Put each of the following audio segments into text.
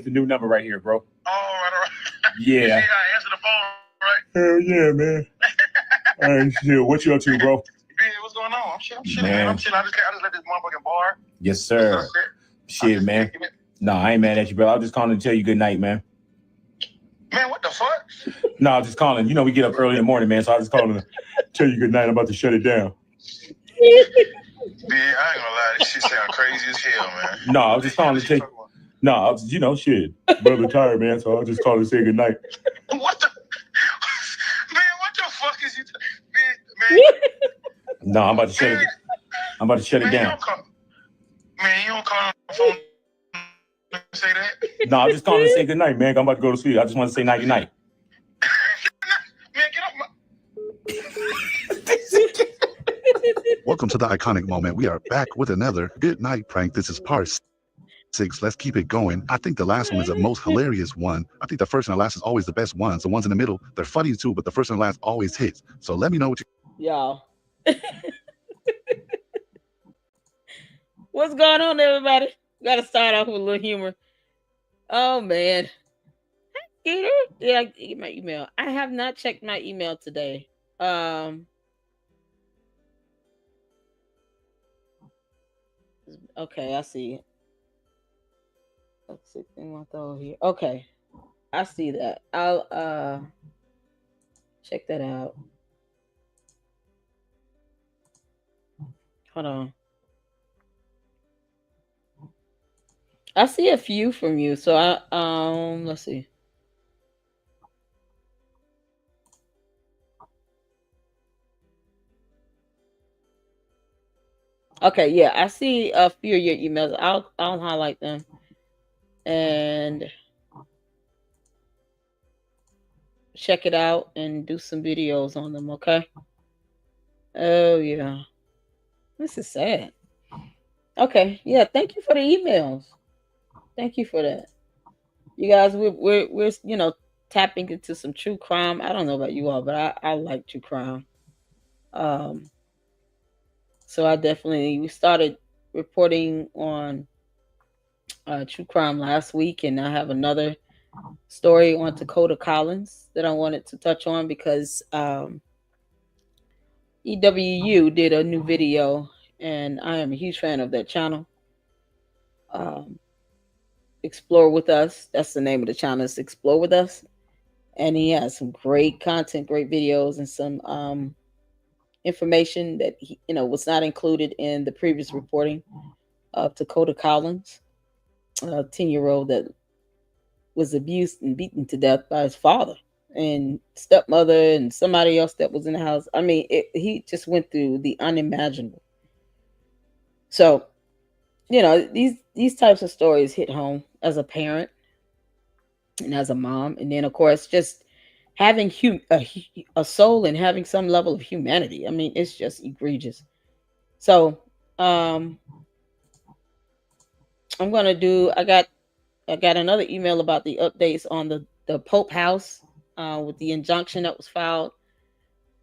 It's the new number right here, bro. Oh, right. Yeah. You see how I answer the phone, right? Hell yeah, man. All right, shit. What you up to, bro? What's going on? I'm chilling, man. I'm chilling. I just let this motherfucking bar. Yes, sir. Shit, man. No, I ain't mad at you, bro. I was just calling to tell you good night, man. Man, what the fuck? No, I was just calling. You know, we get up early in the morning, man. So I was just calling to tell you good night. I'm about to shut it down. Yeah, I ain't gonna lie. This shit sound crazy as hell, man. No, I was just calling to tell you. No, I was, shit. Brother tired, man. So I was just calling to say good night. What the? Man, what the fuck is you? Man. No, I'm about to shut it. I'm about to shut it down. You don't call on the phone and say that? No, I'm just calling to say good night, man. I'm about to go to sleep. I just want to say nighty night. Man, get off my. Welcome to the iconic moment. We are back with another good night prank. This is part 6. Let's keep it going. I think the last one is the most hilarious one. I think the first and the last is always the best ones. The ones in the middle, they're funny too, but the first and the last always hits. So let me know what you... Y'all. What's going on, everybody? Got to start off with a little humor. Oh, man. Gator? Did I get my email? I have not checked my email today. Okay, I see it. Let's see. Here. Okay, I see that. I'll check that out. Hold on. I see a few from you, so let's see. Okay, yeah, I see a few of your emails. I'll highlight them and check it out and do some videos on them, okay? Oh yeah. This is sad. Okay, yeah, thank you for the emails. Thank you for that. You guys, we're tapping into some true crime. I don't know about you all, but I like true crime. So we started reporting on true crime last week, and I have another story on Dakota Collins that I wanted to touch on because EWU did a new video, and I am a huge fan of that channel. Explore with Us. That's the name of the channel. It's Explore with Us, and he has some great content, great videos, and some information that was not included in the previous reporting of Dakota Collins, a 10-year-old that was abused and beaten to death by his father and stepmother and somebody else that was in the house. I mean, he just went through the unimaginable. So, these types of stories hit home as a parent and as a mom, and then of course just having a soul and having some level of humanity. I mean, it's just egregious. So, I'm gonna do. I got another email about the updates on the Pope House with the injunction that was filed.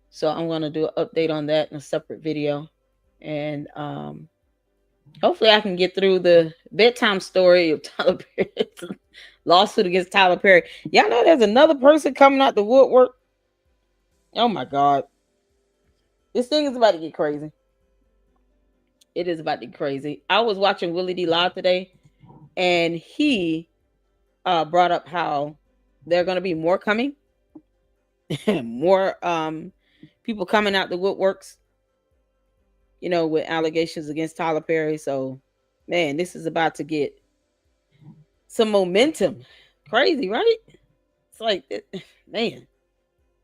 So I'm gonna do an update on that in a separate video, and hopefully I can get through the bedtime story of Tyler Perry's lawsuit against Tyler Perry. Y'all know there's another person coming out the woodwork. Oh my God. This thing is about to get crazy. It is about to get crazy. I was watching Willie D Live today, and he brought up how there are going to be more coming. More people coming out the woodworks, with allegations against Tyler Perry. So, man, this is about to get some momentum. Crazy, right? It's like, man.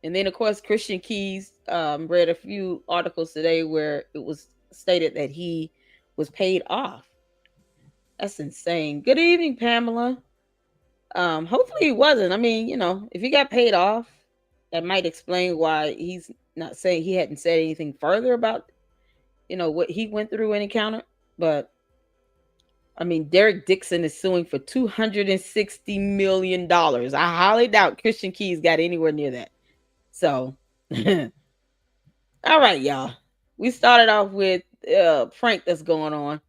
And then, of course, Christian Keys read a few articles today where it was stated that he was paid off. That's insane. Good evening, Pamela. Hopefully he wasn't. I mean, if he got paid off, that might explain why he's not saying he hadn't said anything further about, what he went through and encountered. But I mean, Derek Dixon is suing for $260 million. I highly doubt Christian Keys got anywhere near that. So, all right, y'all. We started off with a prank that's going on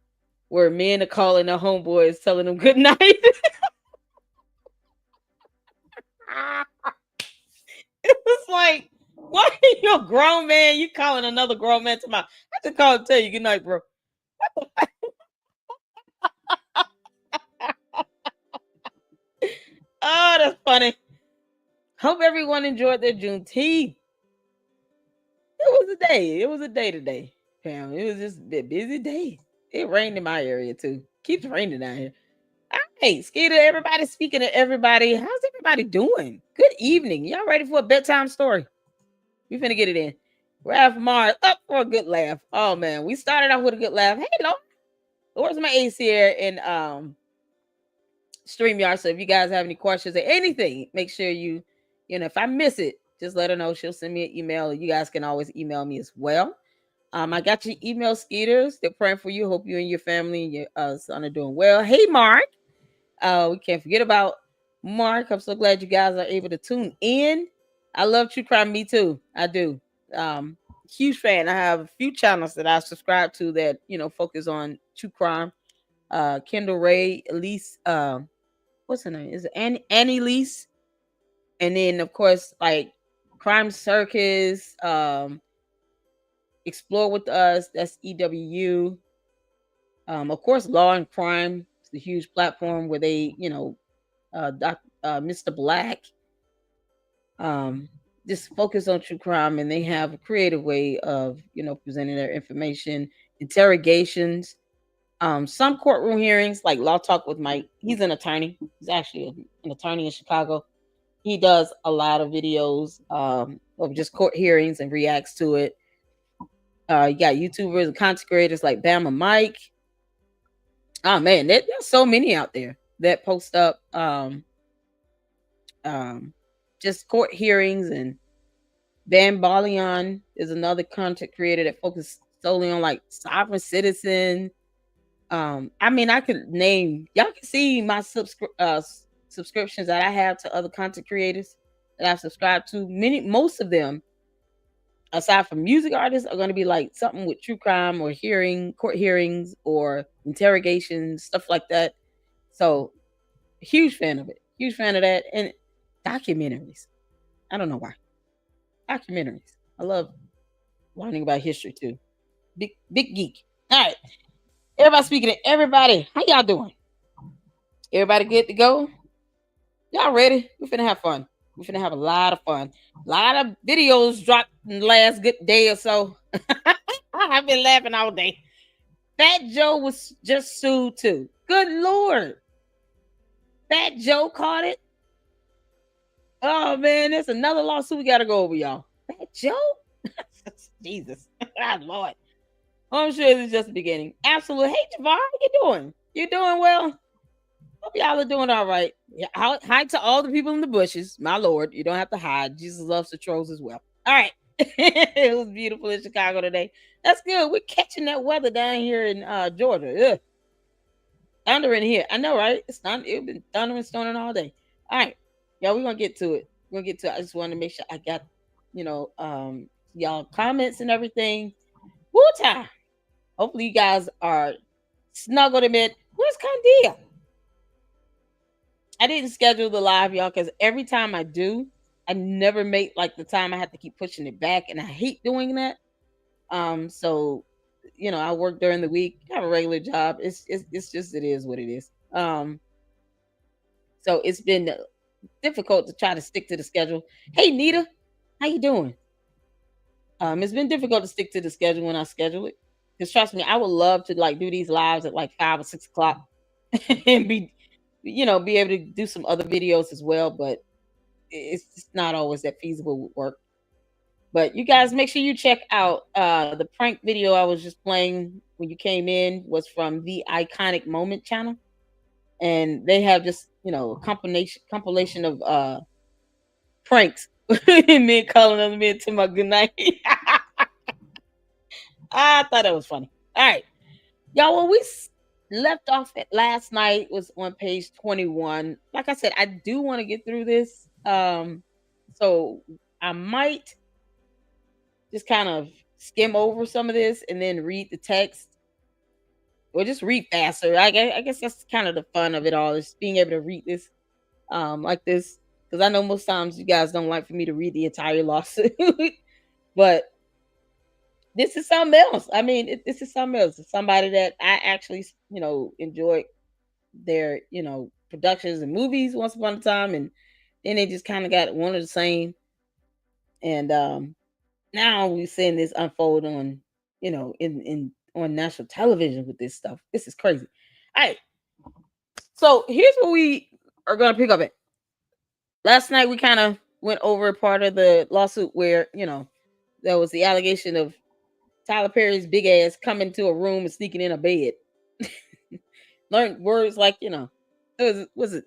where men are calling their homeboys, telling them good night. like, why are you a grown man? You calling another grown man to my? I just called to tell you good night, bro. Oh, that's funny. Hope everyone enjoyed their Juneteenth. It was a day. It was a day today, Pam. It was just a busy day. It rained in my area too. Keeps raining down here. Hey, Skeeter, everybody, speaking to everybody, how's everybody doing? Good evening. Y'all ready for a bedtime story? We finna get it in. Ralph Mars, up for a good laugh. Oh, man, we started off with a good laugh. Hey, Lord. Where's my ace here in StreamYard? So if you guys have any questions or anything, make sure you know, if I miss it, just let her know. She'll send me an email. You guys can always email me as well. I got your email, Skeeters. They're praying for you. Hope you and your family and your son are doing well. Hey, Mark. We can't forget about Mark. I'm so glad you guys are able to tune in. I love true crime. Me too. I do. Huge fan. I have a few channels that I subscribe to that, you know, focus on true crime. Kendall Ray, Elise, what's her name? Is it Annie Lise? And then of course, like Crime Circus, Explore With Us, that's EWU. Of course, Law and Crime. It's a huge platform where they, you know, Mr. Black, just focus on true crime, and they have a creative way of, you know, presenting their information, interrogations, some courtroom hearings, like Law Talk with Mike. He's an attorney. He's actually an attorney in Chicago. He does a lot of videos of just court hearings and reacts to it. You got YouTubers and content creators like Bama Mike. Oh man, there's so many out there that post up just court hearings. And Van Balion is another content creator that focuses solely on like sovereign citizen. I mean, I could name, y'all can see my subscriptions that I have to other content creators that I've subscribed to. Most of them, aside from music artists, are going to be like something with true crime or court hearings or interrogations, stuff like that. So huge fan of it. Huge fan of that. And documentaries. I don't know why. Documentaries. I love learning about history too. Big geek. All right. Everybody speaking to everybody. How y'all doing? Everybody good to go? Y'all ready? We're finna have fun. We're finna have a lot of fun. A lot of videos dropped in the last good day or so. I've been laughing all day. Fat Joe was just sued too. Good Lord. Fat Joe caught it. Oh man, there's another lawsuit we gotta go over, y'all. Fat Joe? Jesus. Lord. I'm sure this is just the beginning. Absolutely. Hey, Javar, how you doing? You doing well? Hope y'all are doing all right. Yeah, hi to all the people in the bushes. My Lord, you don't have to hide. Jesus loves the trolls as well. All right. It was beautiful in Chicago today. That's good. We're catching that weather down here in Georgia. Ugh. Thundering here. I know, right? It's been thundering, storming all day. All right. Yeah, we're gonna get to it. I just wanted to make sure I got, you know, y'all comments and everything. Woo time. Hopefully you guys are snuggled a bit. Where's Candia? I didn't schedule the live, y'all, because every time I do, I never make like the time. I have to keep pushing it back, and I hate doing that. So, you know, I work during the week, have a regular job. It's just, it is what it is. So it's been difficult to try to stick to the schedule. Hey, Nita, how you doing? It's been difficult to stick to the schedule when I schedule it. Because trust me, I would love to like do these lives at like 5 or 6 o'clock and be able to do some other videos as well. But it's just not always that feasible with work. But you guys make sure you check out the prank video I was just playing when you came in was from the Iconic Moment channel. And they have just, a compilation of pranks. Me calling on me to my good night. I thought that was funny. All right. Y'all, when we left off at last night was on page 21. Like I said, I do want to get through this. So I might just kind of skim over some of this and then read the text. Or just read faster. I guess that's kind of the fun of it all, is being able to read this like this. because I know most times you guys don't like for me to read the entire lawsuit, but this is something else. I mean, this is something else. It's somebody that I actually, enjoyed their, productions and movies once upon a time, and then they just kind of got one of the same. And now we're seeing this unfold on, in on national television with this stuff. This is crazy. All right. So here's what we are going to pick up at. Last night we kind of went over part of the lawsuit where, there was the allegation of Tyler Perry's big ass coming to a room and sneaking in a bed. Learned words like, was it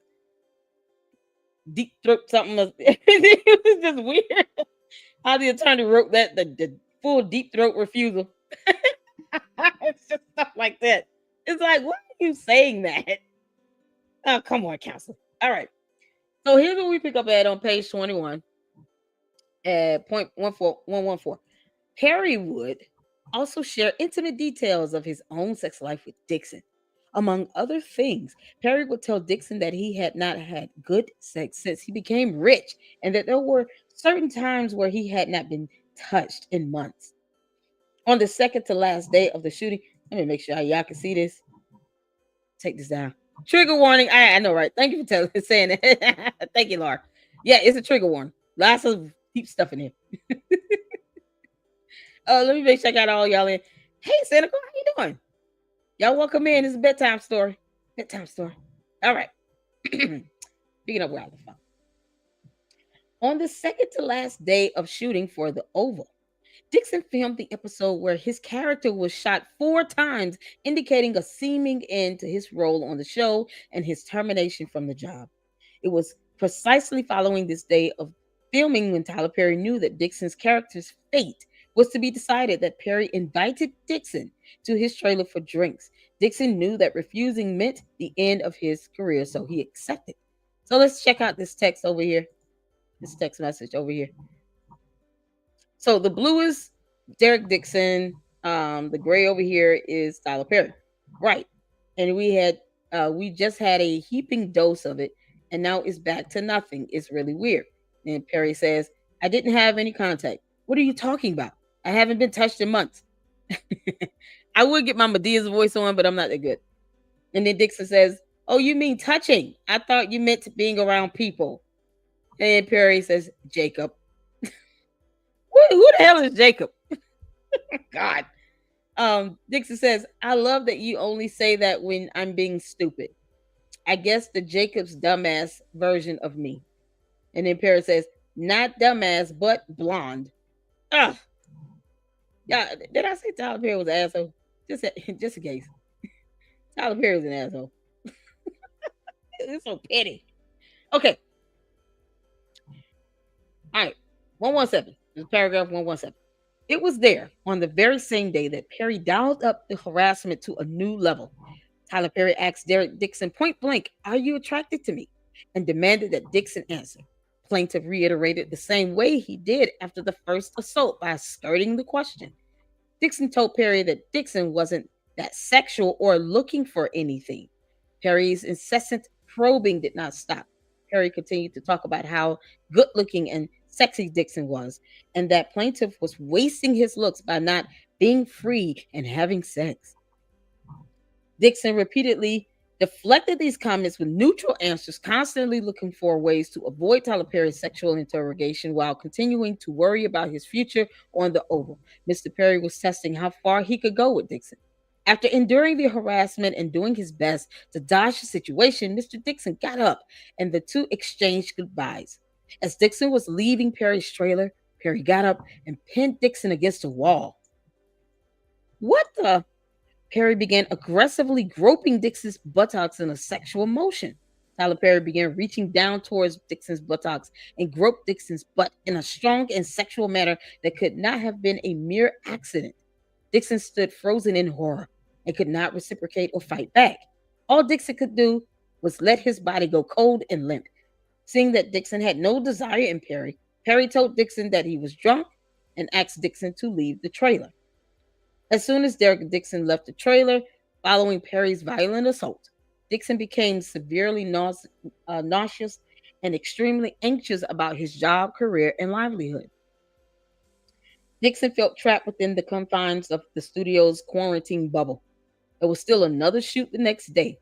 deep throat something? It was just weird how the attorney wrote that, the full deep throat refusal. It's just stuff like that. It's like, why are you saying that? Oh, come on, counsel. All right. So here's what we pick up at on page 21 at point 114. Perry would also share intimate details of his own sex life with Dixon. Among other things, Perry would tell Dixon that he had not had good sex since he became rich, and that there were certain times where he had not been touched in months. On the second to last day of the shooting, let me make sure y'all can see this. Take this down. Trigger warning. I know, right? Thank you for saying that. Thank you, Laura. Yeah, it's a trigger warning. Lots of deep stuff in here. Let me make sure I got all y'all in. Hey, Seneca, how you doing? Y'all welcome in. It's a bedtime story. Bedtime story. All right. Picking up where I left off. On the second to last day of shooting for the Oval, Dixon filmed the episode where his character was shot 4 times, indicating a seeming end to his role on the show and his termination from the job. It was precisely following this day of filming when Tyler Perry knew that Dixon's character's fate was to be decided that Perry invited Dixon to his trailer for drinks. Dixon knew that refusing meant the end of his career, so he accepted. So let's check out this text over here. This text message over here. So the blue is Derek Dixon. The gray over here is Tyler Perry. Right. And we just had a heaping dose of it, and now it's back to nothing. It's really weird. And Perry says, I didn't have any contact. What are you talking about? I haven't been touched in months. I would get my Medea's voice on, but I'm not that good. And then Dixon says, oh, you mean touching? I thought you meant being around people. And Perry says, Jacob. Who the hell is Jacob? God. Dixon says, I love that you only say that when I'm being stupid. I guess the Jacob's dumbass version of me. And then Perry says, not dumbass, but blonde. Ugh. Yeah, did I say Tyler Perry was an asshole? Just in case. Tyler Perry was an asshole. It's so petty. Okay. All right. 117. This is paragraph 117. It was there on the very same day that Perry dialed up the harassment to a new level. Tyler Perry asked Derek Dixon point blank, are you attracted to me? And demanded that Dixon answer. Plaintiff reiterated the same way he did after the first assault by skirting the question. Dixon told Perry that Dixon wasn't that sexual or looking for anything. Perry's incessant probing did not stop. Perry continued to talk about how good-looking and sexy Dixon was, and that plaintiff was wasting his looks by not being free and having sex. Dixon repeatedly deflected these comments with neutral answers, constantly looking for ways to avoid Tyler Perry's sexual interrogation while continuing to worry about his future on the Oval. Mr. Perry was testing how far he could go with Dixon. After enduring the harassment and doing his best to dodge the situation, Mr. Dixon got up and the two exchanged goodbyes. As Dixon was leaving Perry's trailer, Perry got up and pinned Dixon against a wall. What the? Perry began aggressively groping Dixon's buttocks in a sexual motion. Tyler Perry began reaching down towards Dixon's buttocks and groped Dixon's butt in a strong and sexual manner that could not have been a mere accident. Dixon stood frozen in horror and could not reciprocate or fight back. All Dixon could do was let his body go cold and limp. Seeing that Dixon had no desire in Perry, Perry told Dixon that he was drunk and asked Dixon to leave the trailer. As soon as Derek Dixon left the trailer, following Perry's violent assault, Dixon became severely nauseous and extremely anxious about his job, career, and livelihood. Dixon felt trapped within the confines of the studio's quarantine bubble. There was still another shoot the next day.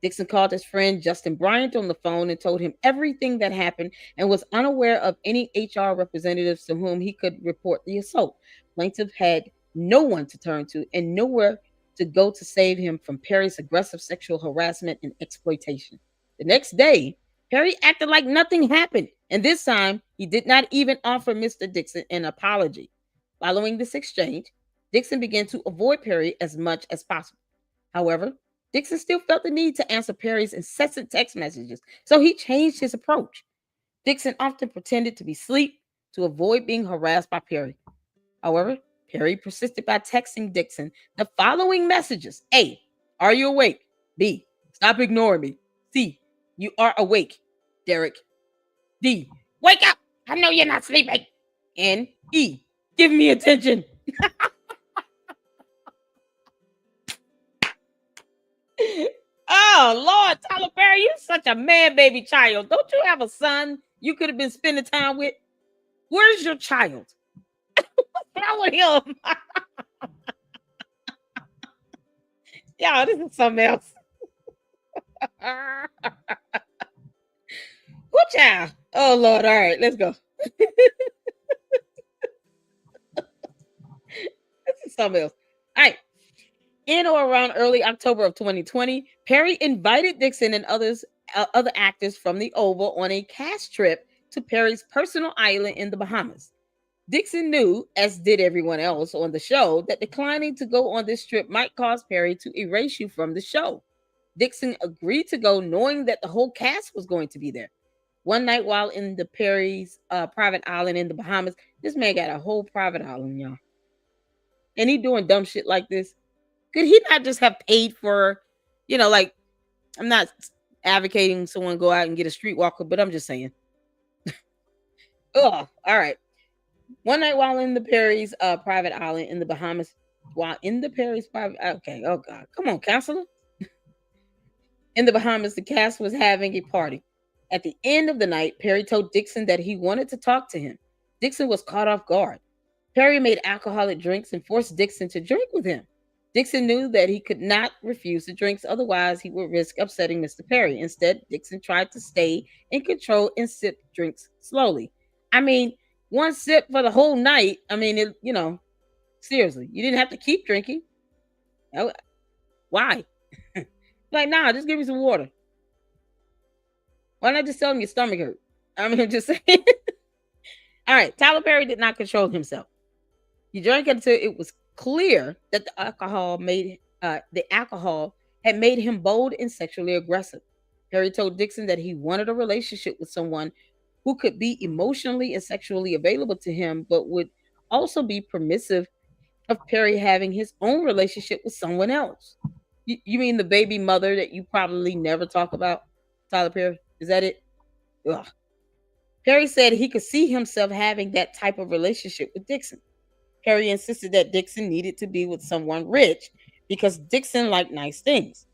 Dixon called his friend Justin Bryant on the phone and told him everything that happened and was unaware of any HR representatives to whom he could report the assault. Plaintiff had no one to turn to and nowhere to go to save him from Perry's aggressive sexual harassment and exploitation. The next day, Perry acted like nothing happened, and this time he did not even offer Mr. Dixon an apology. Following this exchange, Dixon began to avoid Perry as much as possible. However, Dixon still felt the need to answer Perry's incessant text messages, so he changed his approach. Dixon often pretended to be asleep to avoid being harassed by Perry. However, Perry persisted by texting Dixon the following messages: A, are you awake? B, stop ignoring me. C, you are awake, Derek. D, wake up, I know you're not sleeping. And E, give me attention. Oh, Lord, Tyler Perry, you're such a man, baby child. Don't you have a son you could have been spending time with? Where's your child? What's wrong with him? Y'all, this is something else. What child? Oh, Lord. All right, let's go. This is something else. All right. In or around early October of 2020, Perry invited Dixon and other actors from the Oval on a cast trip to Perry's personal island in the Bahamas. Dixon knew, as did everyone else on the show, that declining to go on this trip might cause Perry to erase you from the show. Dixon agreed to go knowing that the whole cast was going to be there. One night while in the Perry's private island in the Bahamas, this man got a whole private island, y'all. And he doing dumb shit like this. Could he not just have paid for, like, I'm not advocating someone go out and get a streetwalker, but I'm just saying. Oh, all right. One night while in the Perry's private island in the Bahamas, okay, oh God, come on, counselor. In the Bahamas, the cast was having a party. At the end of the night, Perry told Dixon that he wanted to talk to him. Dixon was caught off guard. Perry made alcoholic drinks and forced Dixon to drink with him. Dixon knew that he could not refuse the drinks, otherwise he would risk upsetting Mr. Perry. Instead, Dixon tried to stay in control and sip drinks slowly. I mean, one sip for the whole night. I mean, seriously, you didn't have to keep drinking. Why? Like, nah, just give me some water. Why not just tell him your stomach hurt? I mean, I'm just saying. All right, Tyler Perry did not control himself. He drank until it was clear that the alcohol had made him bold and sexually aggressive. Perry told Dixon that he wanted a relationship with someone who could be emotionally and sexually available to him, but would also be permissive of Perry having his own relationship with someone else. You mean the baby mother that you probably never talk about, Tyler Perry? Is that it? Ugh. Perry said he could see himself having that type of relationship with Dixon. Perry insisted that Dixon needed to be with someone rich because Dixon liked nice things.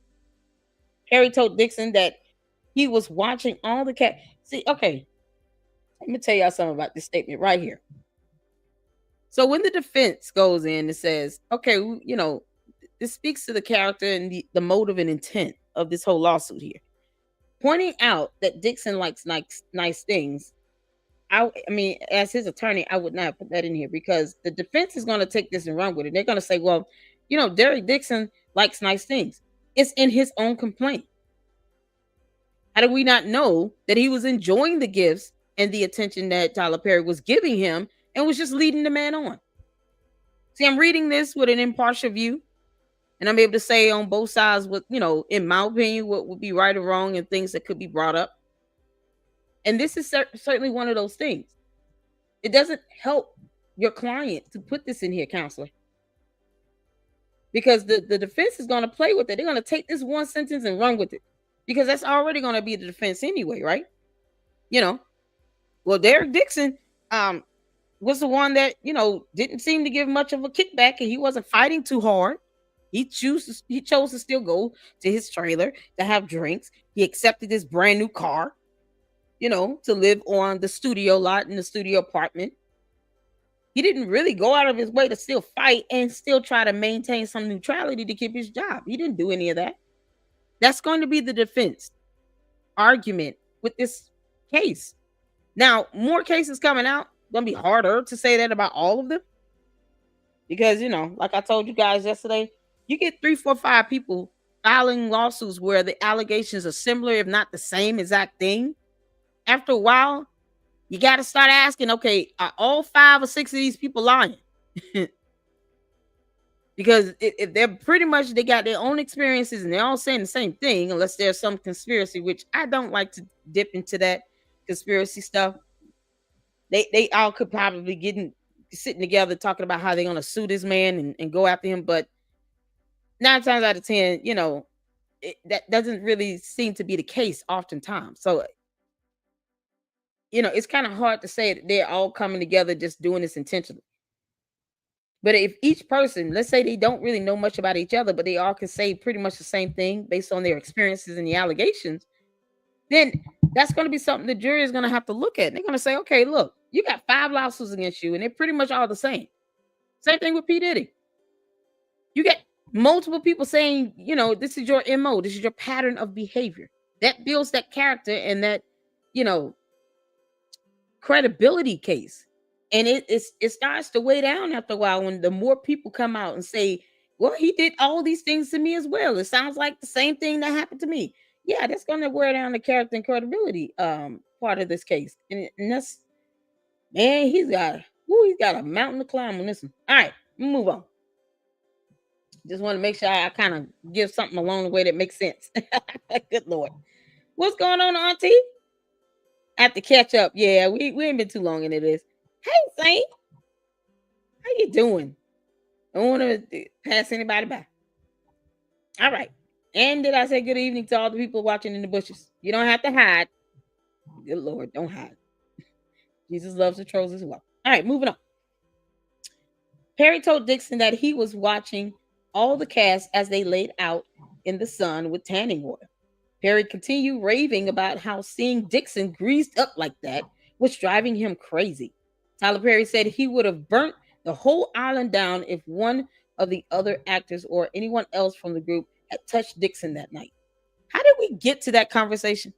Perry told Dixon that he was watching all the cat. See, okay, let me tell y'all something about this statement right here. So when the defense goes in and says, okay, this speaks to the character and the motive and intent of this whole lawsuit here, pointing out that Dixon likes nice things. I mean, as his attorney, I would not put that in here because the defense is going to take this and run with it. They're going to say, well, Derek Dixon likes nice things. It's in his own complaint. How do we not know that he was enjoying the gifts and the attention that Tyler Perry was giving him and was just leading the man on? See, I'm reading this with an impartial view, and I'm able to say on both sides what, in my opinion, what would be right or wrong and things that could be brought up. And this is certainly one of those things. It doesn't help your client to put this in here, counselor. Because the defense is going to play with it. They're going to take this one sentence and run with it. Because that's already going to be the defense anyway, right? Well, Derek Dixon was the one that, didn't seem to give much of a kickback, and he wasn't fighting too hard. He chose to still go to his trailer to have drinks. He accepted this brand new car. to live on the studio lot in the studio apartment. He didn't really go out of his way to still fight and still try to maintain some neutrality to keep his job. He didn't do any of that. That's going to be the defense argument with this case. Now, more cases coming out. Going to be harder to say that about all of them. Because, like I told you guys yesterday, you get 3, 4, 5 people filing lawsuits where the allegations are similar, if not the same exact thing. After a while, you got to start asking, okay, are all 5 or 6 of these people lying? Because if they're pretty much, they got their own experiences and they're all saying the same thing, unless there's some conspiracy, which I don't like to dip into that conspiracy stuff. They all could probably get sitting together talking about how they're going to sue this man and go after him. But 9 times out of 10, that doesn't really seem to be the case oftentimes. So, it's kind of hard to say that they're all coming together just doing this intentionally. But if each person, let's say they don't really know much about each other, but they all can say pretty much the same thing based on their experiences and the allegations, then that's going to be something the jury is going to have to look at. They're going to say, okay, look, you got 5 lawsuits against you, and they're pretty much all the same. Same thing with P. Diddy. You get multiple people saying, this is your MO, this is your pattern of behavior. That builds that character and that, credibility case. And it starts to weigh down after a while when the more people come out and say, well, he did all these things to me as well. It sounds like the same thing that happened to me. Yeah, that's going to wear down the character and credibility part of this case. And that's, man, he's got a mountain to climb on this one. All right, move on. Just want to make sure I kind of give something along the way that makes sense. Good Lord. What's going on, Auntie? I have to catch up. Yeah, we ain't been too long into this. Hey, Saint. How you doing? I don't want to pass anybody by. All right. And did I say good evening to all the people watching in the bushes? You don't have to hide. Good Lord, don't hide. Jesus loves the trolls as well. All right, moving on. Perry told Dixon that he was watching all the cast as they laid out in the sun with tanning water. Perry continued raving about how seeing Dixon greased up like that was driving him crazy. Tyler Perry said he would have burnt the whole island down if one of the other actors or anyone else from the group had touched Dixon that night. How did we get to that conversation?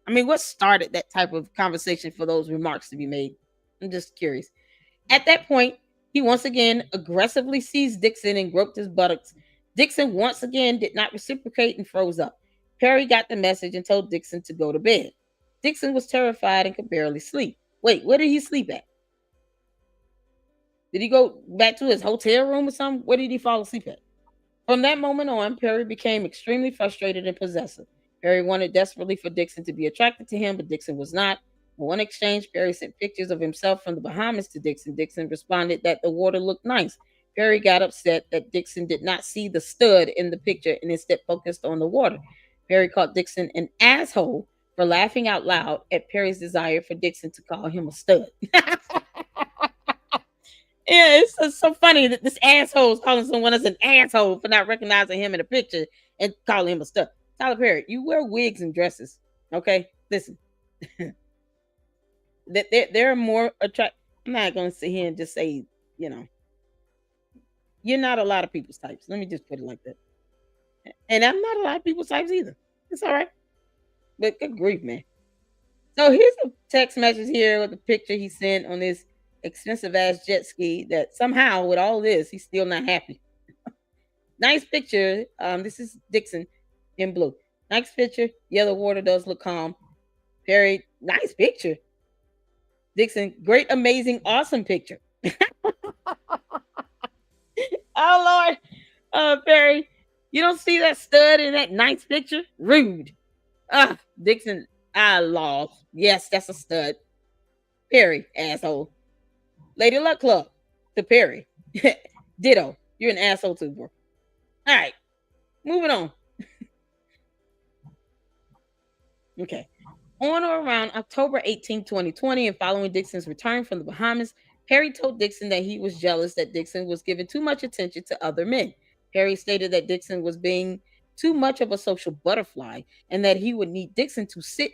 I mean, what started that type of conversation for those remarks to be made? I'm just curious. At that point, he once again aggressively seized Dixon and groped his buttocks. Dixon once again did not reciprocate and froze up. Perry got the message and told Dixon to go to bed. Dixon was terrified and could barely sleep. Wait, where did he sleep at? Did he go back to his hotel room or something? Where did he fall asleep at? From that moment on, Perry became extremely frustrated and possessive. Perry wanted desperately for Dixon to be attracted to him, but Dixon was not. In one exchange, Perry sent pictures of himself from the Bahamas to Dixon. Dixon responded that the water looked nice. Perry got upset that Dixon did not see the stud in the picture and instead focused on the water. Perry called Dixon an asshole for laughing out loud at Perry's desire for Dixon to call him a stud. Yeah, it's so funny that this asshole is calling someone as an asshole for not recognizing him in a picture and calling him a stud. Tyler Perry, you wear wigs and dresses, okay? Listen, that they're more attractive. I'm not going to sit here and just say, you're not a lot of people's types. Let me just put it like that. And I'm not a lot of people's types either. It's all right. But good grief, man. So here's a text message here with a picture he sent on this expensive ass jet ski that somehow with all this, he's still not happy. Nice picture. This is Dixon in blue. Nice picture. Yeah, the water does look calm. Perry, nice picture. Dixon, great, amazing, awesome picture. Oh, Lord. Perry, you don't see that stud in that nice picture? Rude. Dixon, lost. Yes, that's a stud. Perry, asshole. Lady Luck Club to Perry. Ditto. You're an asshole too, bro. All right. Moving on. Okay. On or around October 18, 2020, and following Dixon's return from the Bahamas, Perry told Dixon that he was jealous that Dixon was giving too much attention to other men. Perry stated that Dixon was being too much of a social butterfly and that he would need Dixon to sit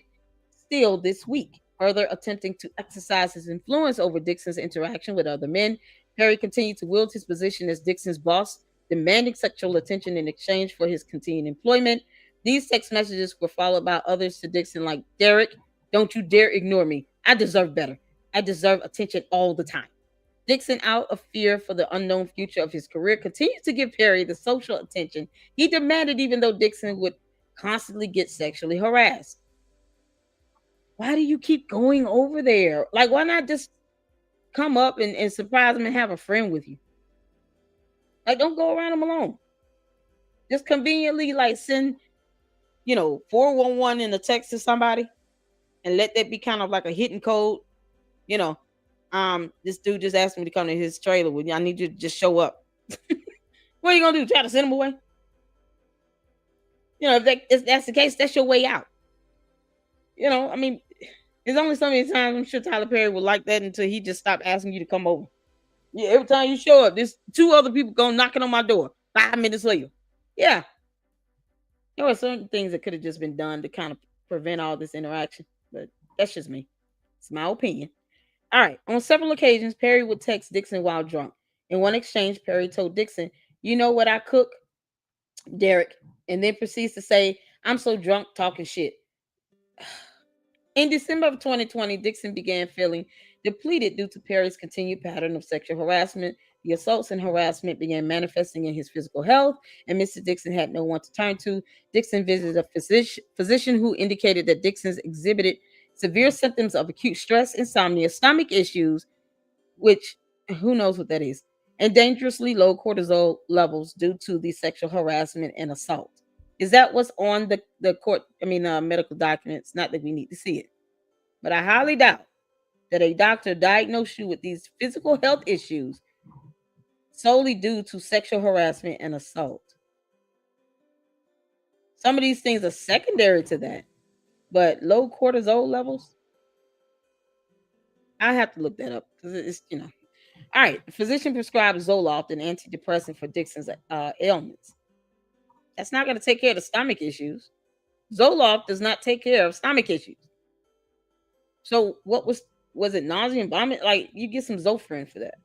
still this week. Further attempting to exercise his influence over Dixon's interaction with other men, Perry continued to wield his position as Dixon's boss, demanding sexual attention in exchange for his continued employment. These text messages were followed by others to Dixon like, Derek, don't you dare ignore me. I deserve better. I deserve attention all the time. Dixon, out of fear for the unknown future of his career, continued to give Perry the social attention he demanded, even though Dixon would constantly get sexually harassed. Why do you keep going over there? Like, why not just come up and surprise him and have a friend with you? Like, don't go around him alone. Just conveniently, like, send, 411 in a text to somebody and let that be kind of like a hidden code. This dude just asked me to come to his trailer with you. I need you to just show up. What are you gonna do? Try to send him away? If that's the case, that's your way out. There's only so many times I'm sure Tyler Perry would like that until he just stopped asking you to come over. Yeah, every time you show up, there's 2 other people going knocking on my door 5 minutes later. Yeah. There were certain things that could have just been done to kind of prevent all this interaction, but that's just me. It's my opinion. All right. On several occasions, Perry would text Dixon while drunk. In one exchange, Perry told Dixon, "You know what I cook, Derek?" And then proceeds to say, "I'm so drunk talking shit." In December of 2020, Dixon began feeling depleted due to Perry's continued pattern of sexual harassment. The assaults and harassment began manifesting in his physical health, and Mr. Dixon had no one to turn to. Dixon visited a physician who indicated that Dixon exhibited severe symptoms of acute stress, insomnia, stomach issues, which who knows what that is, and dangerously low cortisol levels due to the sexual harassment and assault. Is that what's on the medical documents? Not that we need to see it, but I highly doubt that a doctor diagnosed you with these physical health issues solely due to sexual harassment and assault. Some of these things are secondary to that, but low cortisol levels, I have to look that up because it's. All right, the physician prescribed Zoloft, an antidepressant for Dixon's ailments. That's not going to take care of the stomach issues. Zoloft does not take care of stomach issues. So what was it nausea and vomit? Like, you get some Zofran for that.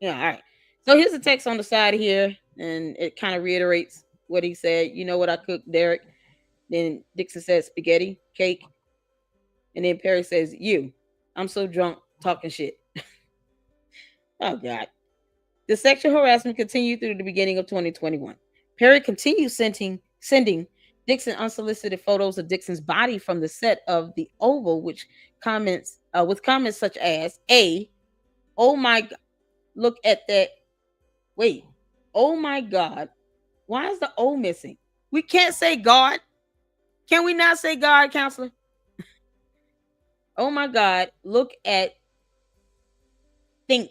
Yeah, all right. So here's a text on the side here, and it kind of reiterates what he said. You know what I cooked, Derek? Then Dixon says spaghetti, cake. And then Perry says, I'm so drunk talking shit. Oh, God. The sexual harassment continued through the beginning of 2021. Perry continued sending Dixon unsolicited photos of Dixon's body from the set of The Oval, with comments such as, "Oh my God, look at that. Wait, oh my God. Why is the O missing? We can't say God. Can we not say God, counselor? Oh my God, look at think.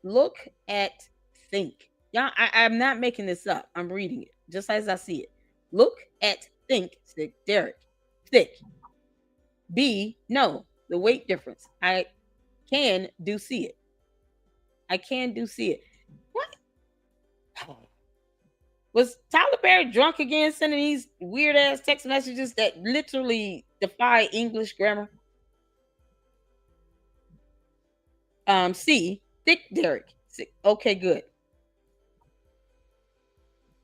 Look at think." Y'all, I'm not making this up. I'm reading it just as I see it. Look at think, Derek. Thick. B, no, the weight difference. I can do see it. What? Was Tyler Perry drunk again, sending these weird ass text messages that literally defy English grammar? C, thick Derek. Okay, good.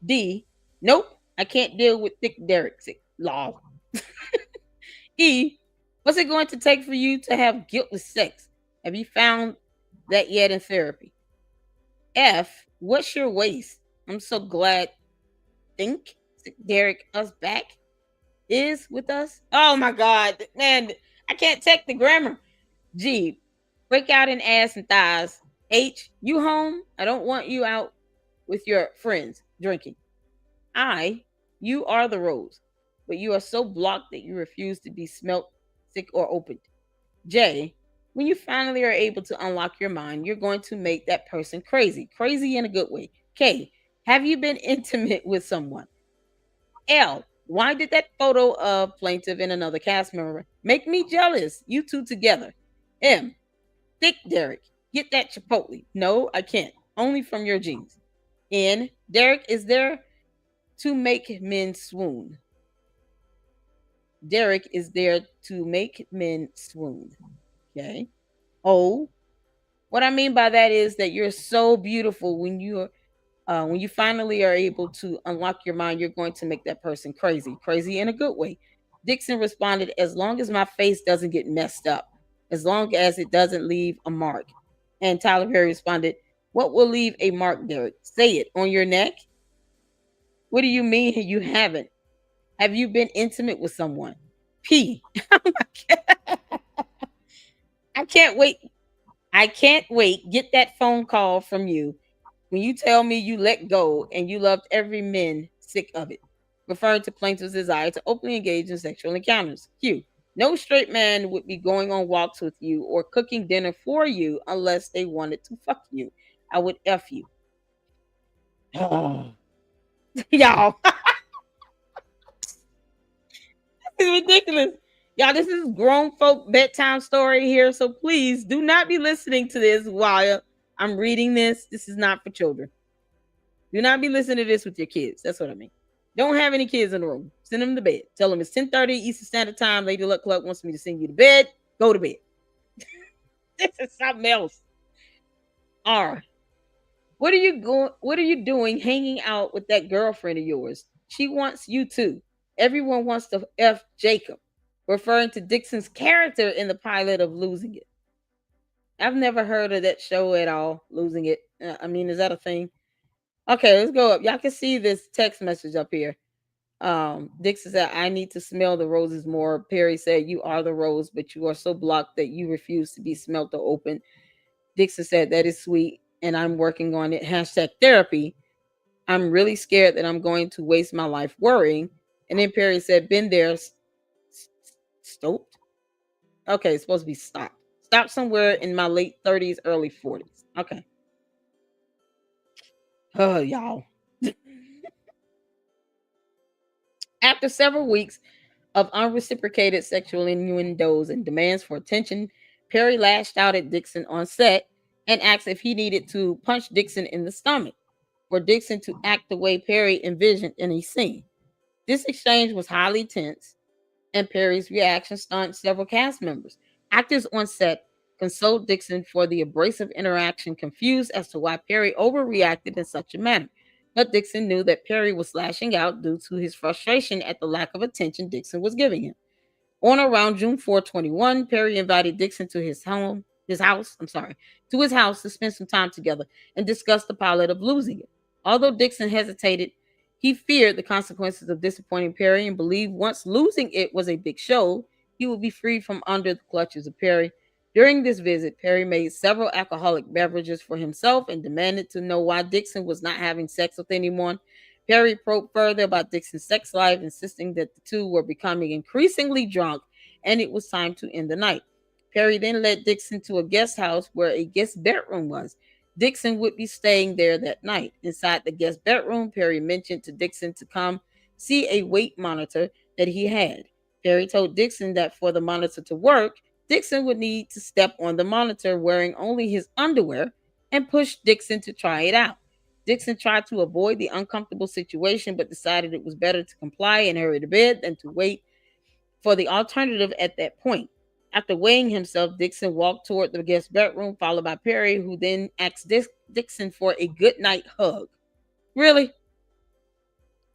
D, nope, I can't deal with thick Derek. Law. E, what's it going to take for you to have guiltless sex? Have you found that yet in therapy? F, what's your waist? I'm so glad think Derek us back is with us. Oh my God, man, I can't take the grammar. G, break out in ass and thighs. H, you home? I don't want you out with your friends drinking. I, you are the rose, but you are so blocked that you refuse to be smelt, sick, or opened. J, when you finally are able to unlock your mind, you're going to make that person crazy in a good way. K, have you been intimate with someone? L, why did that photo of plaintiff and another cast member make me jealous? You two together. M, thick Derek, get that Chipotle. No, I can't. Only from your jeans. N, Derek is there to make men swoon. Derek is there to make men swoon. Okay. Oh, what I mean by that is that you're so beautiful when you finally are able to unlock your mind, you're going to make that person crazy, crazy in a good way. Dixon responded, as long as my face doesn't get messed up, as long as it doesn't leave a mark. And Tyler Perry responded, what will leave a mark, Derek? Say it. On your neck? What do you mean you haven't? Have you been intimate with someone? P. I can't wait. I can't wait. Get that phone call from you when you tell me you let go and you loved every man sick of it, referring to plaintiff's desire to openly engage in sexual encounters. Q. No straight man would be going on walks with you or cooking dinner for you unless they wanted to fuck you. I would F you. Y'all. This is ridiculous. Y'all, this is grown folk bedtime story here. So please do not be listening to this while I'm reading this. This is not for children. Do not be listening to this with your kids. That's what I mean. Don't have any kids in the room. Send them to bed. Tell them it's 10:30 Eastern Standard Time. Lady Luck Club wants me to send you to bed. Go to bed. This is something else. R. What are you doing hanging out with that girlfriend of yours? She wants you too. Everyone wants to F Jacob, referring to Dixon's character in the pilot of Losing It. I've never heard of that show at all, Losing It. I mean, is that a thing? Okay, let's go up. Y'all can see this text message up here. Dixon said, I need to smell the roses more. Perry said, you are the rose, but you are so blocked that you refuse to be smelt or open. Dixon said, that is sweet, and I'm working on it. #therapy. I'm really scared that I'm going to waste my life worrying. And then Perry said, been there, stopped. Okay, it's supposed to be stopped. Stopped somewhere in my late 30s, early 40s. Okay. Oh, y'all. After several weeks of unreciprocated sexual innuendos and demands for attention, Perry lashed out at Dixon on set and asked if he needed to punch Dixon in the stomach for Dixon to act the way Perry envisioned in a scene. This exchange was highly tense, and Perry's reaction stunned several cast members. Actors on set consoled Dixon for the abrasive interaction, confused as to why Perry overreacted in such a manner. But Dixon knew that Perry was lashing out due to his frustration at the lack of attention Dixon was giving him. On or around June 4, 2021, Perry invited Dixon to his house to spend some time together and discuss the pilot of Losing It. Although Dixon hesitated, he feared the consequences of disappointing Perry and believed once Losing It was a big show, he would be freed from under the clutches of Perry. During this visit, Perry made several alcoholic beverages for himself and demanded to know why Dixon was not having sex with anyone. Perry probed further about Dixon's sex life, insisting that the two were becoming increasingly drunk and it was time to end the night. Perry then led Dixon to a guest house where a guest bedroom was. Dixon would be staying there that night. Inside the guest bedroom, Perry mentioned to Dixon to come see a weight monitor that he had. Perry told Dixon that for the monitor to work, Dixon would need to step on the monitor wearing only his underwear and push Dixon to try it out. Dixon tried to avoid the uncomfortable situation, but decided it was better to comply and hurry to bed than to wait for the alternative at that point. After weighing himself, Dixon walked toward the guest bedroom, followed by Perry, who then asked Dixon for a goodnight hug. Really?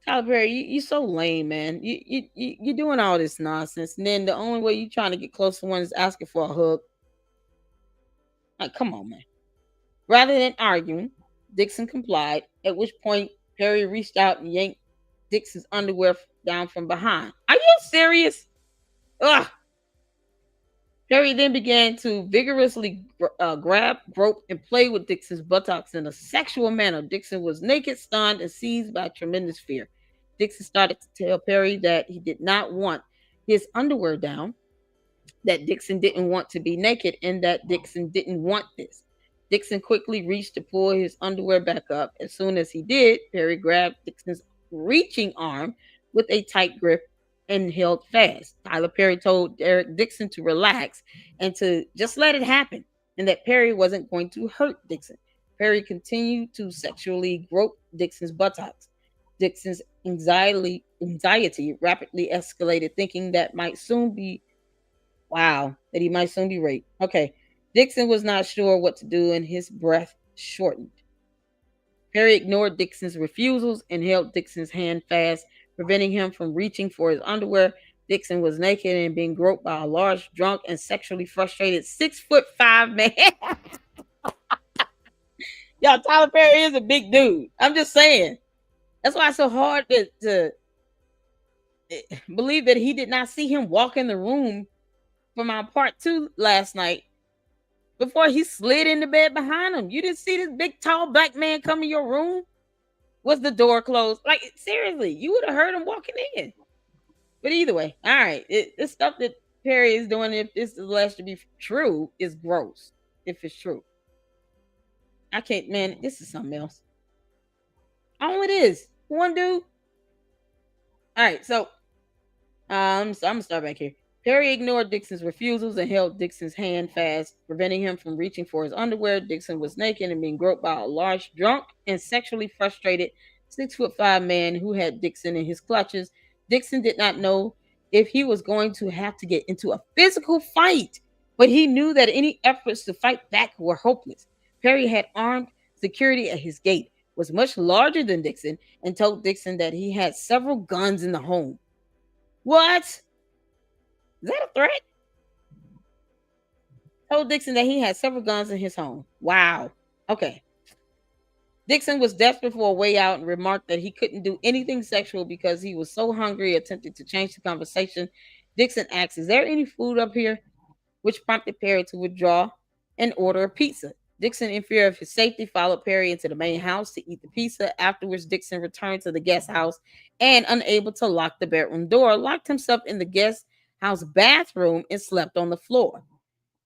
Tyler Perry, you so lame, man. You're doing all this nonsense, and then the only way you're trying to get close to one is asking for a hug. Like, come on, man. Rather than arguing, Dixon complied, at which point Perry reached out and yanked Dixon's underwear down from behind. Are you serious? Ugh. Perry then began to vigorously grab, grope, and play with Dixon's buttocks in a sexual manner. Dixon was naked, stunned, and seized by tremendous fear. Dixon started to tell Perry that he did not want his underwear down, that Dixon didn't want to be naked, and that Dixon didn't want this. Dixon quickly reached to pull his underwear back up. As soon as he did, Perry grabbed Dixon's reaching arm with a tight grip and held fast. Tyler Perry told Derek Dixon to relax and to just let it happen, and that Perry wasn't going to hurt Dixon. Perry continued to sexually grope Dixon's buttocks. Dixon's anxiety anxiety rapidly escalated, thinking that he might soon be raped. Okay. Dixon was not sure what to do, and his breath shortened. Perry ignored Dixon's refusals and held Dixon's hand fast, preventing him from reaching for his underwear. Dixon was naked and being groped by a large, drunk, and sexually frustrated 6'5" man. Y'all, Tyler Perry is a big dude. I'm just saying. That's why it's so hard to believe that he did not see him walk in the room for my part 2 last night before he slid in the bed behind him. You didn't see this big, tall black man come in your room? Was the door closed? Like, seriously, you would have heard him walking in. But either way, all right. The stuff that Perry is doing, if this is alleged to be true, is gross. If it's true. I can't, man, this is something else. Oh, it is. One dude. All right, so I'm gonna start back here. Perry ignored Dixon's refusals and held Dixon's hand fast, preventing him from reaching for his underwear. Dixon was naked and being groped by a large, drunk, and sexually frustrated 6'5" man who had Dixon in his clutches. Dixon did not know if he was going to have to get into a physical fight, but he knew that any efforts to fight back were hopeless. Perry had armed security at his gate, was much larger than Dixon, and told Dixon that he had several guns in the home. What? Is that a threat? Told Dixon that he had several guns in his home. Wow. Okay. Dixon was desperate for a way out and remarked that he couldn't do anything sexual because he was so hungry, attempting to change the conversation. Dixon asked, "Is there any food up here?" Which prompted Perry to withdraw and order a pizza. Dixon, in fear of his safety, followed Perry into the main house to eat the pizza. Afterwards, Dixon returned to the guest house and, unable to lock the bedroom door, locked himself in the guest house bathroom and slept on the floor.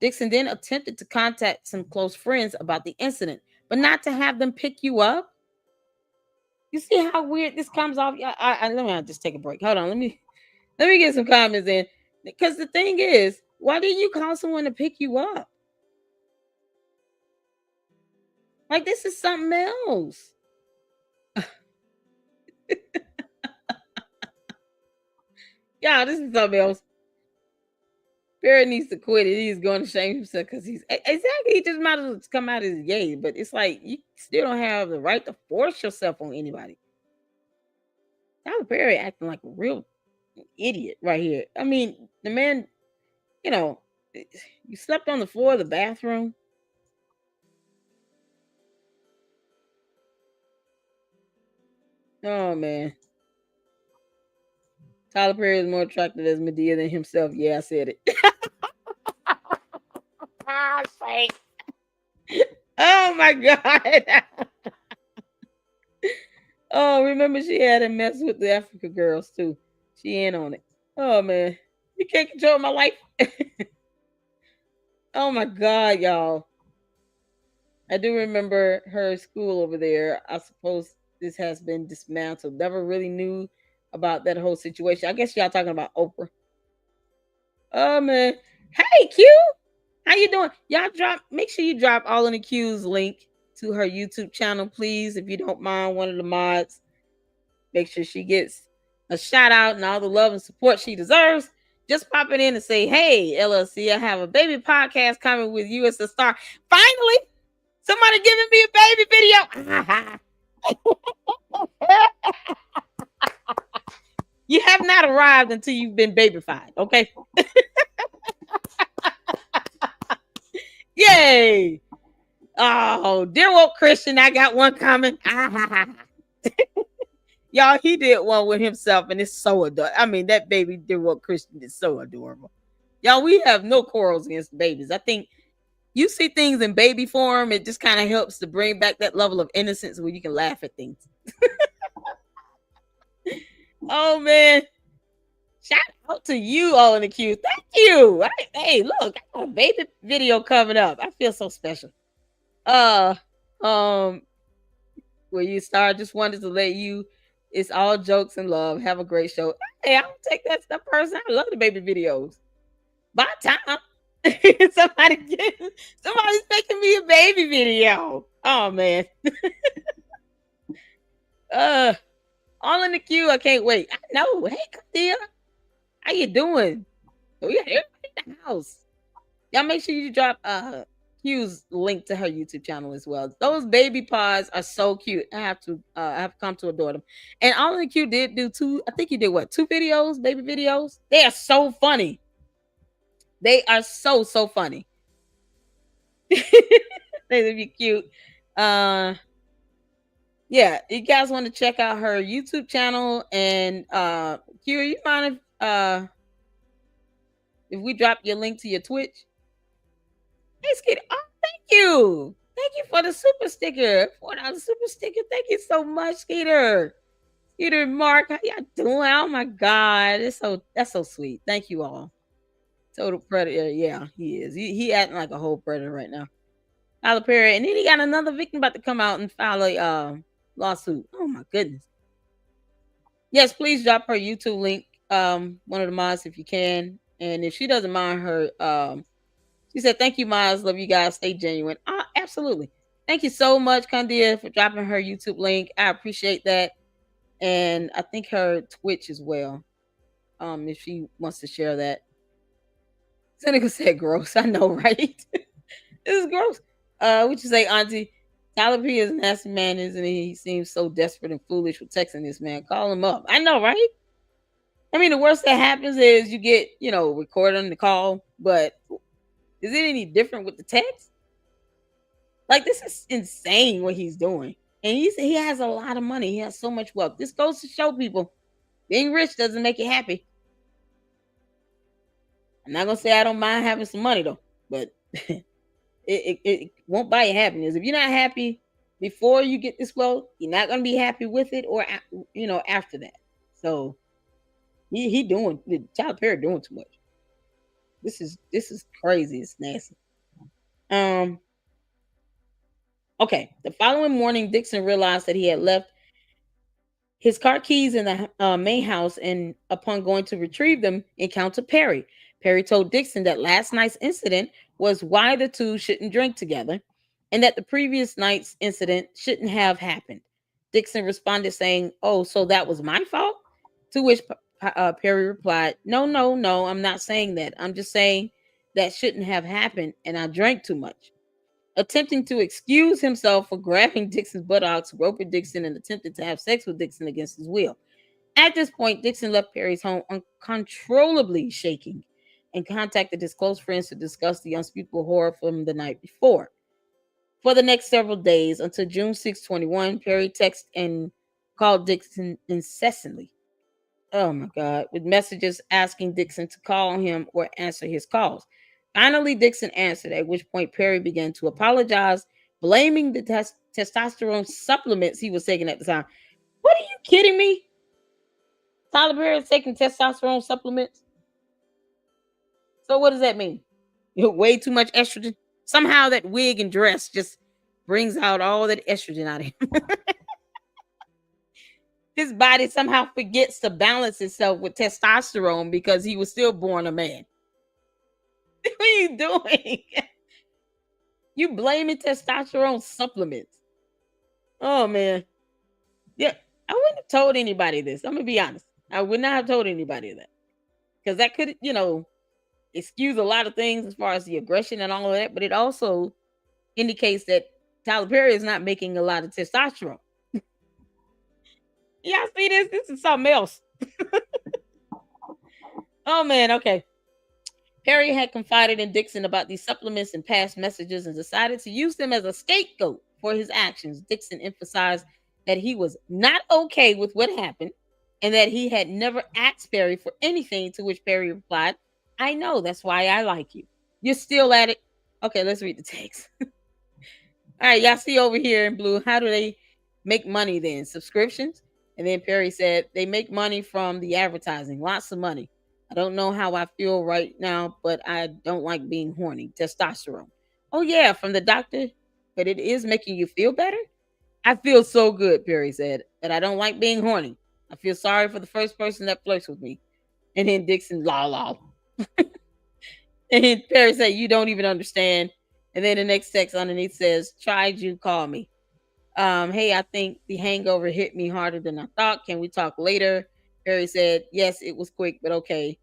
Dixon then attempted to contact some close friends about the incident, but not to have them pick you up. You see how weird this comes off? Let me just take a break. Hold on. Let me get some comments in. Because the thing is, why didn't you call someone to pick you up? Like, this is something else. Yeah, this is something else. Perry needs to quit it. He's going to shame himself because he just might as well come out as gay. But it's like, you still don't have the right to force yourself on anybody. Tyler Perry acting like a real idiot right here. I mean, the man, you slept on the floor of the bathroom. Oh, man. Tyler Perry is more attractive as Medea than himself. Yeah, I said it. Oh, my God. Oh, remember she had a mess with the Africa girls, too. She in on it. Oh, man. You can't control my life. Oh, my God, y'all. I do remember her school over there. I suppose this has been dismantled. Never really knew about that whole situation. I guess y'all talking about Oprah. Oh, man. Hey, Q. How you doing? Y'all make sure you drop all in the Q's link to her YouTube channel, please. If you don't mind, one of the mods. Make sure she gets a shout out and all the love and support she deserves. Just pop it in and say, "Hey, LLC, I have a baby podcast coming with you as the star." Finally, somebody giving me a baby video. You have not arrived until you've been babyfied, okay? Yay! Oh, dear woke Christian, I got one coming. Y'all, he did one with himself, and it's so adorable. I mean, that baby, dear woke Christian, is so adorable. Y'all, we have no quarrels against babies. I think you see things in baby form, it just kind of helps to bring back that level of innocence where you can laugh at things. Oh, man. Shout out to you all in the queue. Thank you. Hey, look, I got a baby video coming up. I feel so special. Where you start, just wanted to let you, it's all jokes and love. Have a great show. Hey, I don't take that stuff personal. I love the baby videos. By time. Somebody's making me a baby video. Oh, man. All in the queue. I can't wait. I know. Hey, Katia. How you doing? We got everybody in the house. Y'all make sure you drop Q's link to her YouTube channel as well. Those baby pods are so cute. I have come to adore them. And All in the Q did do two. I think you did what? 2 videos, baby videos. They are so funny. They are so funny. They'd be cute. Yeah, you guys want to check out her YouTube channel and Q, you mind if we drop your link to your Twitch? Hey, Skid. Oh, thank you. Thank you for the super sticker. $4 super sticker. Thank you so much, Skeeter. Skeeter and Mark, how y'all doing? Oh my God. That's so sweet. Thank you all. Total predator. Yeah, he is. He acting like a whole predator right now. Tyler Perry. And then he got another victim about to come out and file a lawsuit. Oh my goodness. Yes, please drop her YouTube link. One of the mods if you can. And if she doesn't mind her she said, thank you, Miles. Love you guys. Stay genuine. Absolutely. Thank you so much, Candia, for dropping her YouTube link. I appreciate that. And I think her Twitch as well. If she wants to share that. Seneca said gross. I know, right? This is gross. What you say, Auntie? Tyler P is a nasty man, isn't he? He seems so desperate and foolish for texting this man. Call him up. I know, right? I mean, the worst that happens is you get, recorded on the call, but is it any different with the text? Like, this is insane what he's doing. And he has a lot of money. He has so much wealth. This goes to show people being rich doesn't make you happy. I'm not going to say I don't mind having some money, though. But it won't buy you happiness. If you're not happy before you get this wealth, you're not going to be happy with it or, after that. So he doing, Tyler Perry doing too much. This is crazy. It's nasty. Okay. The following morning, Dixon realized that he had left his car keys in the main house, and upon going to retrieve them, encountered Perry. Perry told Dixon that last night's incident was why the two shouldn't drink together, and that the previous night's incident shouldn't have happened. Dixon responded saying, "Oh, so that was my fault?" To which Perry replied, No, I'm not saying that. I'm just saying that shouldn't have happened, and I drank too much. Attempting to excuse himself for grabbing Dixon's buttocks, groping Dixon, and attempted to have sex with Dixon against his will. At this point, Dixon left Perry's home uncontrollably shaking and contacted his close friends to discuss the unspeakable horror from the night before. For the next several days, until June 6, 2021, Perry texted and called Dixon incessantly. Oh my God, with messages asking Dixon to call him or answer his calls. Finally, Dixon answered, at which point Perry began to apologize, blaming the testosterone supplements he was taking at the time. What, are you kidding me? Tyler Perry is taking testosterone supplements? So what does that mean? Way too much estrogen? Somehow that wig and dress just brings out all that estrogen out of him. His body somehow forgets to balance itself with testosterone because he was still born a man. What are you doing? You blaming testosterone supplements. Oh, man. Yeah, I wouldn't have told anybody this. I'm going to be honest. I would not have told anybody that. Because that could, excuse a lot of things as far as the aggression and all of that. But it also indicates that Tyler Perry is not making a lot of testosterone. Y'all see this? This is something else. Oh, man. Okay. Perry had confided in Dixon about these supplements and past messages and decided to use them as a scapegoat for his actions. Dixon emphasized that he was not okay with what happened and that he had never asked Perry for anything, to which Perry replied, I know, that's why I like you. You're still at it. Okay, let's read the text. All right, y'all see over here in blue, how do they make money then? Subscriptions? And then Perry said, they make money from the advertising, lots of money. I don't know how I feel right now, but I don't like being horny. Testosterone. Oh, yeah, from the doctor, but it is making you feel better? I feel so good, Perry said, but I don't like being horny. I feel sorry for the first person that flirts with me. And then Dixon, la. And then Perry said, you don't even understand. And then the next text underneath says, tried you, call me. Hey, I think the hangover hit me harder than I thought. Can we talk later? Perry said, yes, it was quick, but okay.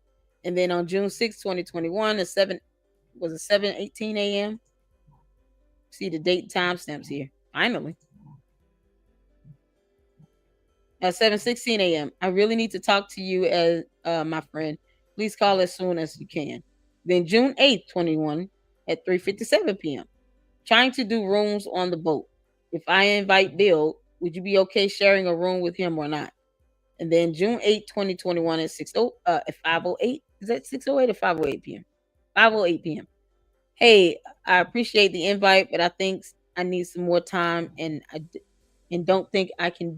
And then on June 6, 2021, at 7:18 a.m. See the date timestamps here. Finally. At 7:16 a.m. I really need to talk to you as my friend. Please call as soon as you can. Then June 8th, 21 at 3:57 p.m. Trying to do rooms on the boat. If I invite Bill, would you be okay sharing a room with him or not? And then June 8th, 2021 at 5:08. Is that 6:08 or 5:08 p.m.? 5:08 p.m. Hey, I appreciate the invite, but I think I need some more time, and don't think I can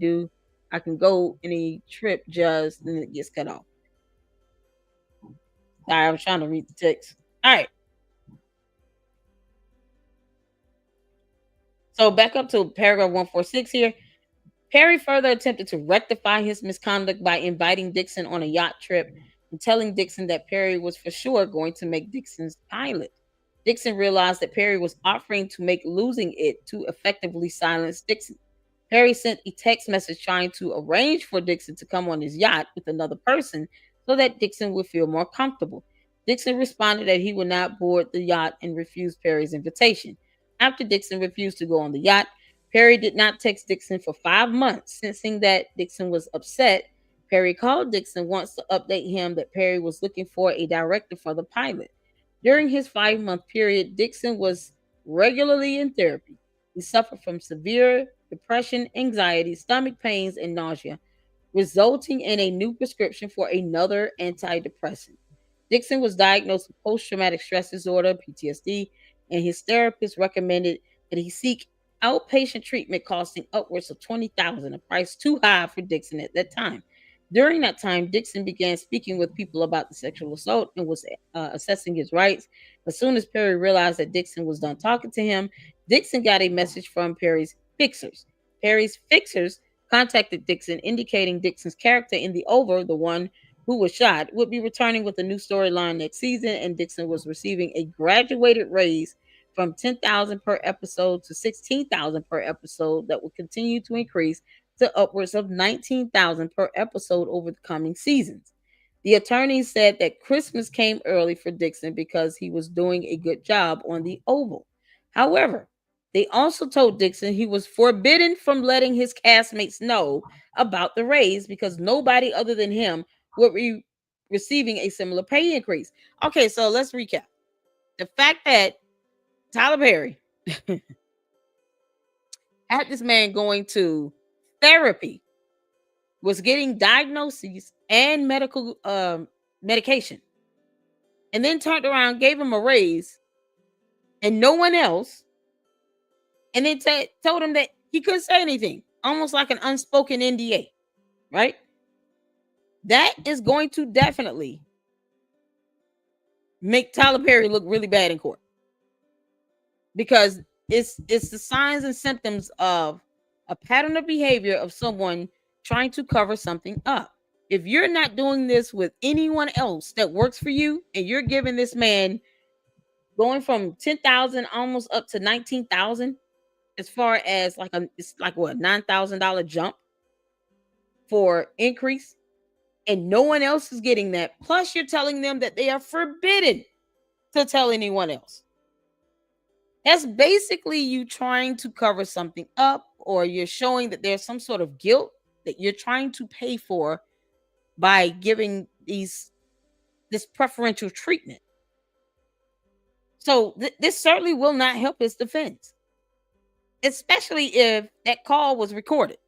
go any trip just and it gets cut off. All right, I'm trying to read the text. All right. So back up to paragraph 146 here. Perry further attempted to rectify his misconduct by inviting Dixon on a yacht trip and telling Dixon that Perry was for sure going to make Dixon's pilot. Dixon realized that Perry was offering to make losing it to effectively silence Dixon. Perry sent a text message trying to arrange for Dixon to come on his yacht with another person so that Dixon would feel more comfortable. Dixon responded that he would not board the yacht and refused Perry's invitation. After Dixon refused to go on the yacht, Perry did not text Dixon for 5 months. Sensing that Dixon was upset, Perry called Dixon once to update him that Perry was looking for a director for the pilot. During his 5-month period, Dixon was regularly in therapy. He suffered from severe depression, anxiety, stomach pains, and nausea, resulting in a new prescription for another antidepressant. Dixon was diagnosed with post-traumatic stress disorder, PTSD, and his therapist recommended that he seek outpatient treatment costing upwards of $20,000, a price too high for Dixon at that time. During that time, Dixon began speaking with people about the sexual assault and was assessing his rights. As soon as Perry realized that Dixon was done talking to him, Dixon got a message from Perry's fixers. Perry's fixers contacted Dixon, indicating Dixon's character in The Over, the one who was shot, would be returning with a new storyline next season, and Dixon was receiving a graduated raise from $10,000 per episode to $16,000 per episode that will continue to increase to upwards of $19,000 per episode over the coming seasons. The attorneys said that Christmas came early for Dixon because he was doing a good job on the Oval. However, they also told Dixon he was forbidden from letting his castmates know about the raise because nobody other than him would be receiving a similar pay increase. Okay, so let's recap. The fact that Tyler Perry had this man going to therapy, was getting diagnoses and medical medication, and then turned around, gave him a raise, and no one else, and then told him that he couldn't say anything, almost like an unspoken NDA, right? That is going to definitely make Tyler Perry look really bad in court, because it's the signs and symptoms of a pattern of behavior of someone trying to cover something up. If you're not doing this with anyone else that works for you, and you're giving this man going from 10,000 almost up to 19,000, as far as it's like what, $9,000 jump for increase, and no one else is getting that. Plus, you're telling them that they are forbidden to tell anyone else. That's basically you trying to cover something up, or you're showing that there's some sort of guilt that you're trying to pay for by giving this preferential treatment. So this certainly will not help his defense, especially if that call was recorded,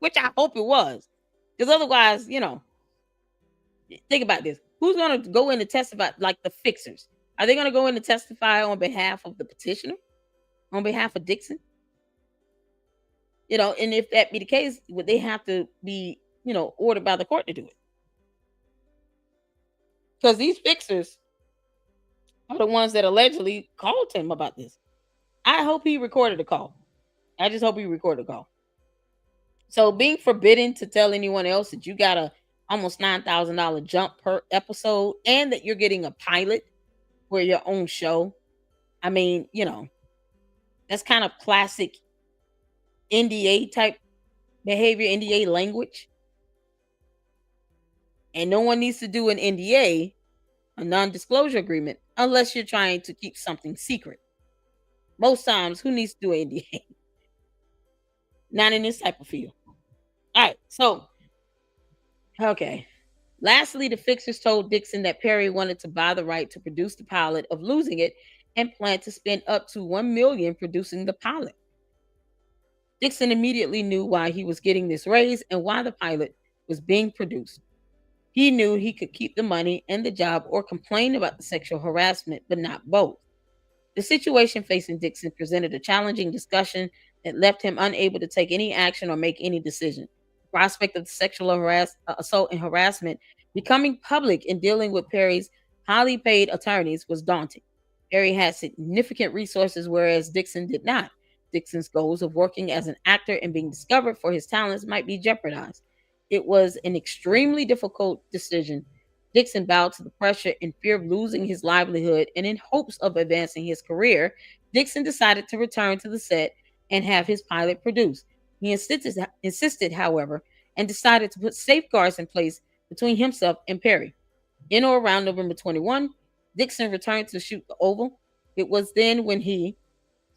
which I hope it was, because otherwise, think about this. Who's going to go in and testify? Like the fixers, are they going to go in and testify on behalf of the petitioner, on behalf of Dixon? And if that be the case, would they have to be, ordered by the court to do it? Because these fixers are the ones that allegedly called him about this. I hope he recorded the call. I just hope he recorded the call. So being forbidden to tell anyone else that you got a almost $9,000 jump per episode, and that you're getting a pilot for your own show. I mean, that's kind of classic NDA type behavior, NDA language. And no one needs to do an NDA, a non-disclosure agreement, unless you're trying to keep something secret. Most times, who needs to do an NDA? Not in this type of field. All right, so, okay. Lastly, the fixers told Dixon that Perry wanted to buy the right to produce the pilot of Losing It and planned to spend up to $1 million producing the pilot. Dixon immediately knew why he was getting this raise and why the pilot was being produced. He knew he could keep the money and the job or complain about the sexual harassment, but not both. The situation facing Dixon presented a challenging discussion that left him unable to take any action or make any decision. The prospect of the sexual assault and harassment becoming public and dealing with Perry's highly paid attorneys was daunting. Perry had significant resources, whereas Dixon did not. Dixon's goals of working as an actor and being discovered for his talents might be jeopardized. It was an extremely difficult decision. Dixon bowed to the pressure in fear of losing his livelihood, and in hopes of advancing his career, Dixon decided to return to the set and have his pilot produced. He insisted, however, and decided to put safeguards in place between himself and Perry. In or around November 21, Dixon returned to shoot the Oval. It was then when he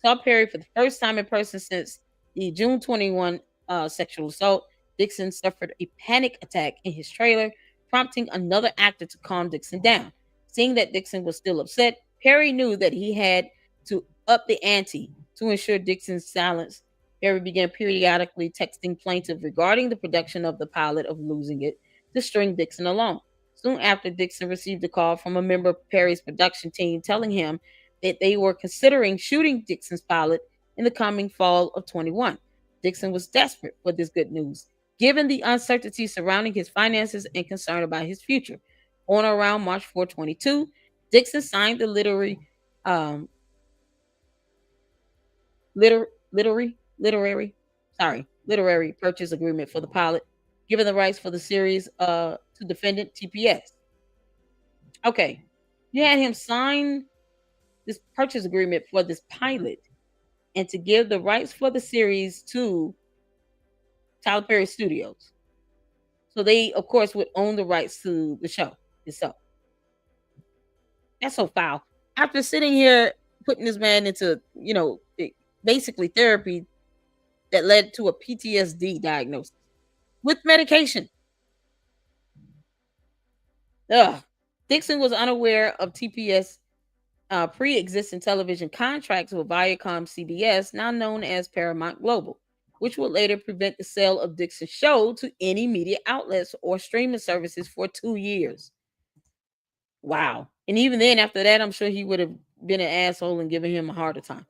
saw Perry for the first time in person since the June 21 sexual assault. Dixon suffered a panic attack in his trailer, prompting another actor to calm Dixon down. Seeing that Dixon was still upset, Perry knew that he had to up the ante to ensure Dixon's silence. Perry began periodically texting plaintiff regarding the production of the pilot of Losing It to string Dixon along. Soon after, Dixon received a call from a member of Perry's production team telling him that they were considering shooting Dixon's pilot in the coming fall of 21. Dixon was desperate for this good news, given the uncertainty surrounding his finances and concern about his future. On or around March 4, 22, Dixon signed the literary purchase agreement for the pilot, giving the rights for the series to defendant TPS. Okay, you had him sign this purchase agreement for this pilot and to give the rights for the series to Tyler Perry Studios. So they, of course, would own the rights to the show itself. That's so foul. After sitting here putting this man into, basically therapy that led to a PTSD diagnosis with medication. Dixon was unaware of TPS pre-existing television contracts with Viacom CBS, now known as Paramount Global, which would later prevent the sale of Dixon's show to any media outlets or streaming services for 2 years. Wow. And even then, after that, I'm sure he would have been an asshole and given him a harder time.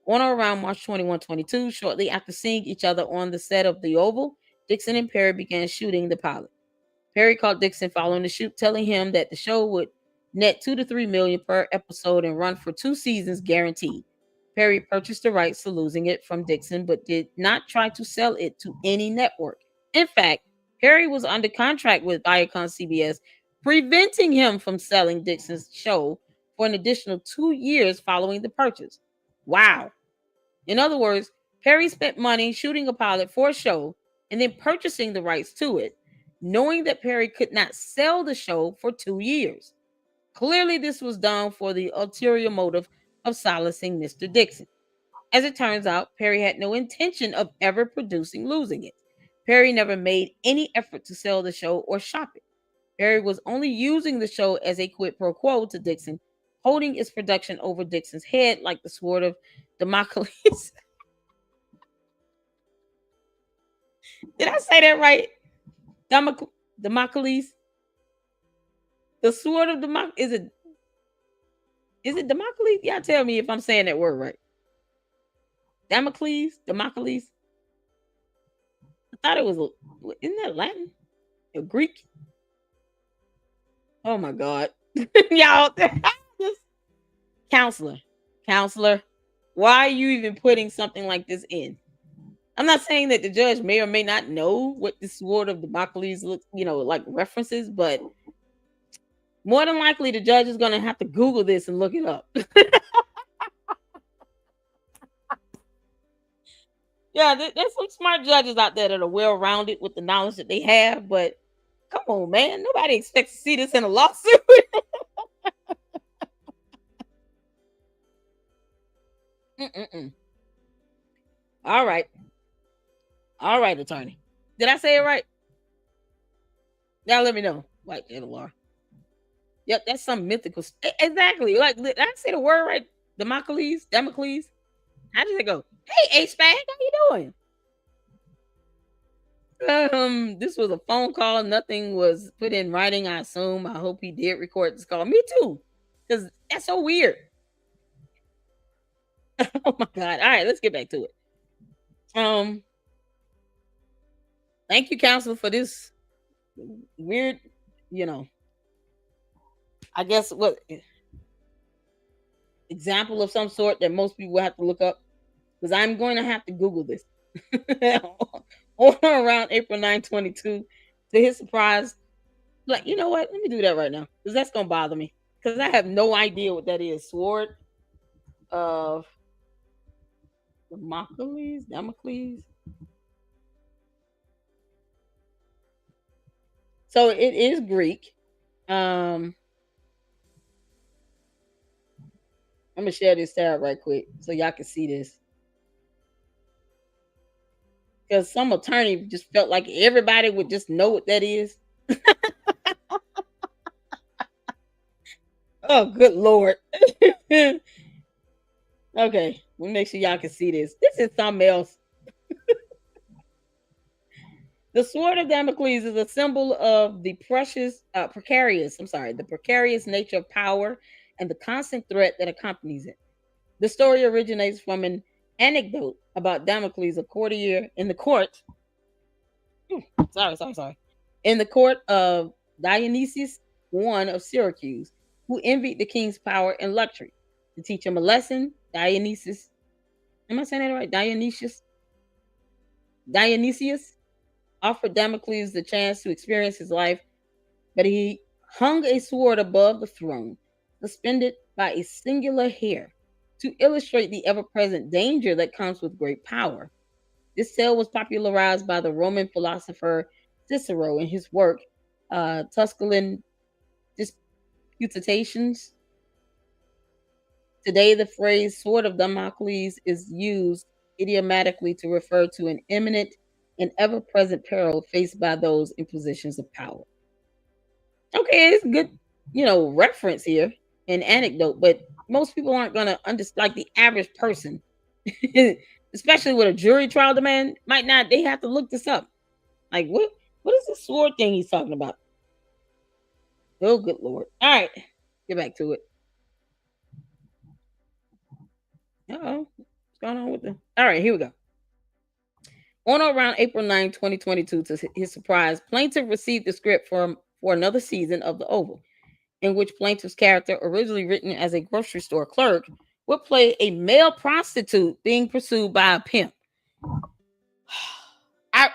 On or around March 21, 22, shortly after seeing each other on the set of The Oval, Dixon and Perry began shooting the pilot. Perry called Dixon following the shoot, telling him that the show would net $2 to $3 million per episode and run for 2 seasons guaranteed. Perry purchased the rights to Losing It from Dixon, but did not try to sell it to any network. In fact, Perry was under contract with Viacom CBS, preventing him from selling Dixon's show for an additional 2 years following the purchase. Wow. In other words, Perry spent money shooting a pilot for a show and then purchasing the rights to it, knowing that Perry could not sell the show for 2 years. Clearly, this was done for the ulterior motive of silencing Mr. Dixon. As it turns out, Perry had no intention of ever producing Losing It. Perry never made any effort to sell the show or shop it. Perry was only using the show as a quid pro quo to Dixon, holding its production over Dixon's head like the sword of Damocles. Did I say that right? Damocles? The sword of Damocles? Is it Damocles? Y'all tell me if I'm saying that word right. Damocles? Damocles? I thought it was, isn't that Latin? Or Greek? Oh my God. Y'all, just counselor, why are you even putting something like this in? I'm not saying that the judge may or may not know what the sword of Damocles looks, like references, but more than likely the judge is going to have to Google this and look it up. Yeah, there's some smart judges out there that are well-rounded with the knowledge that they have, but come on, man. Nobody expects to see this in a lawsuit. Mm-mm-mm. All right. All right, attorney. Did I say it right? Now let me know. White Laura. Yep, that's some mythical. Exactly. Like, did I say the word right? Democles? How does it go? Hey, H-Spag, how you doing? This was a phone call. Nothing was put in writing, I assume. I hope he did record this call. Me too. Because that's so weird. Oh my God. All right, let's get back to it. Thank you, counsel, for this weird, I guess what example of some sort that most people have to look up, because I'm going to have to Google this. On around April 9, 22, to his surprise, like, you know what? Let me do that right now, because that's gonna bother me, because I have no idea what that is. Sword of Damocles. So it is Greek. I'm gonna share this tab right quick so y'all can see this, because some attorney just felt like everybody would just know what that is. Oh, good Lord. Okay, we'll make sure y'all can see this. This is something else. The sword of Damocles is a symbol of the precarious nature of power and the constant threat that accompanies it. The story originates from an anecdote about Damocles, a courtier in the court. In the court of Dionysius I of Syracuse, who envied the king's power and luxury. To teach him a lesson, Dionysius, am I saying that right? Dionysius offered Damocles the chance to experience his life, but he hung a sword above the throne, suspended by a singular hair, to illustrate the ever-present danger that comes with great power. This tale was popularized by the Roman philosopher Cicero in his work, Tusculan Disputations. Today, the phrase sword of Damocles is used idiomatically to refer to an imminent and ever-present peril faced by those in positions of power. Okay, it's good, reference here, an anecdote, but most people aren't gonna understand, like the average person, especially with a jury trial demand, might not. They have to look this up. Like, what is this sword thing he's talking about? Oh, good Lord! All right, get back to it. Uh-oh, what's going on with them? All right, here we go. On or around April 9, 2022, to his surprise, plaintiff received the script for another season of The Oval, in which plaintiff's character, originally written as a grocery store clerk, would play a male prostitute being pursued by a pimp. I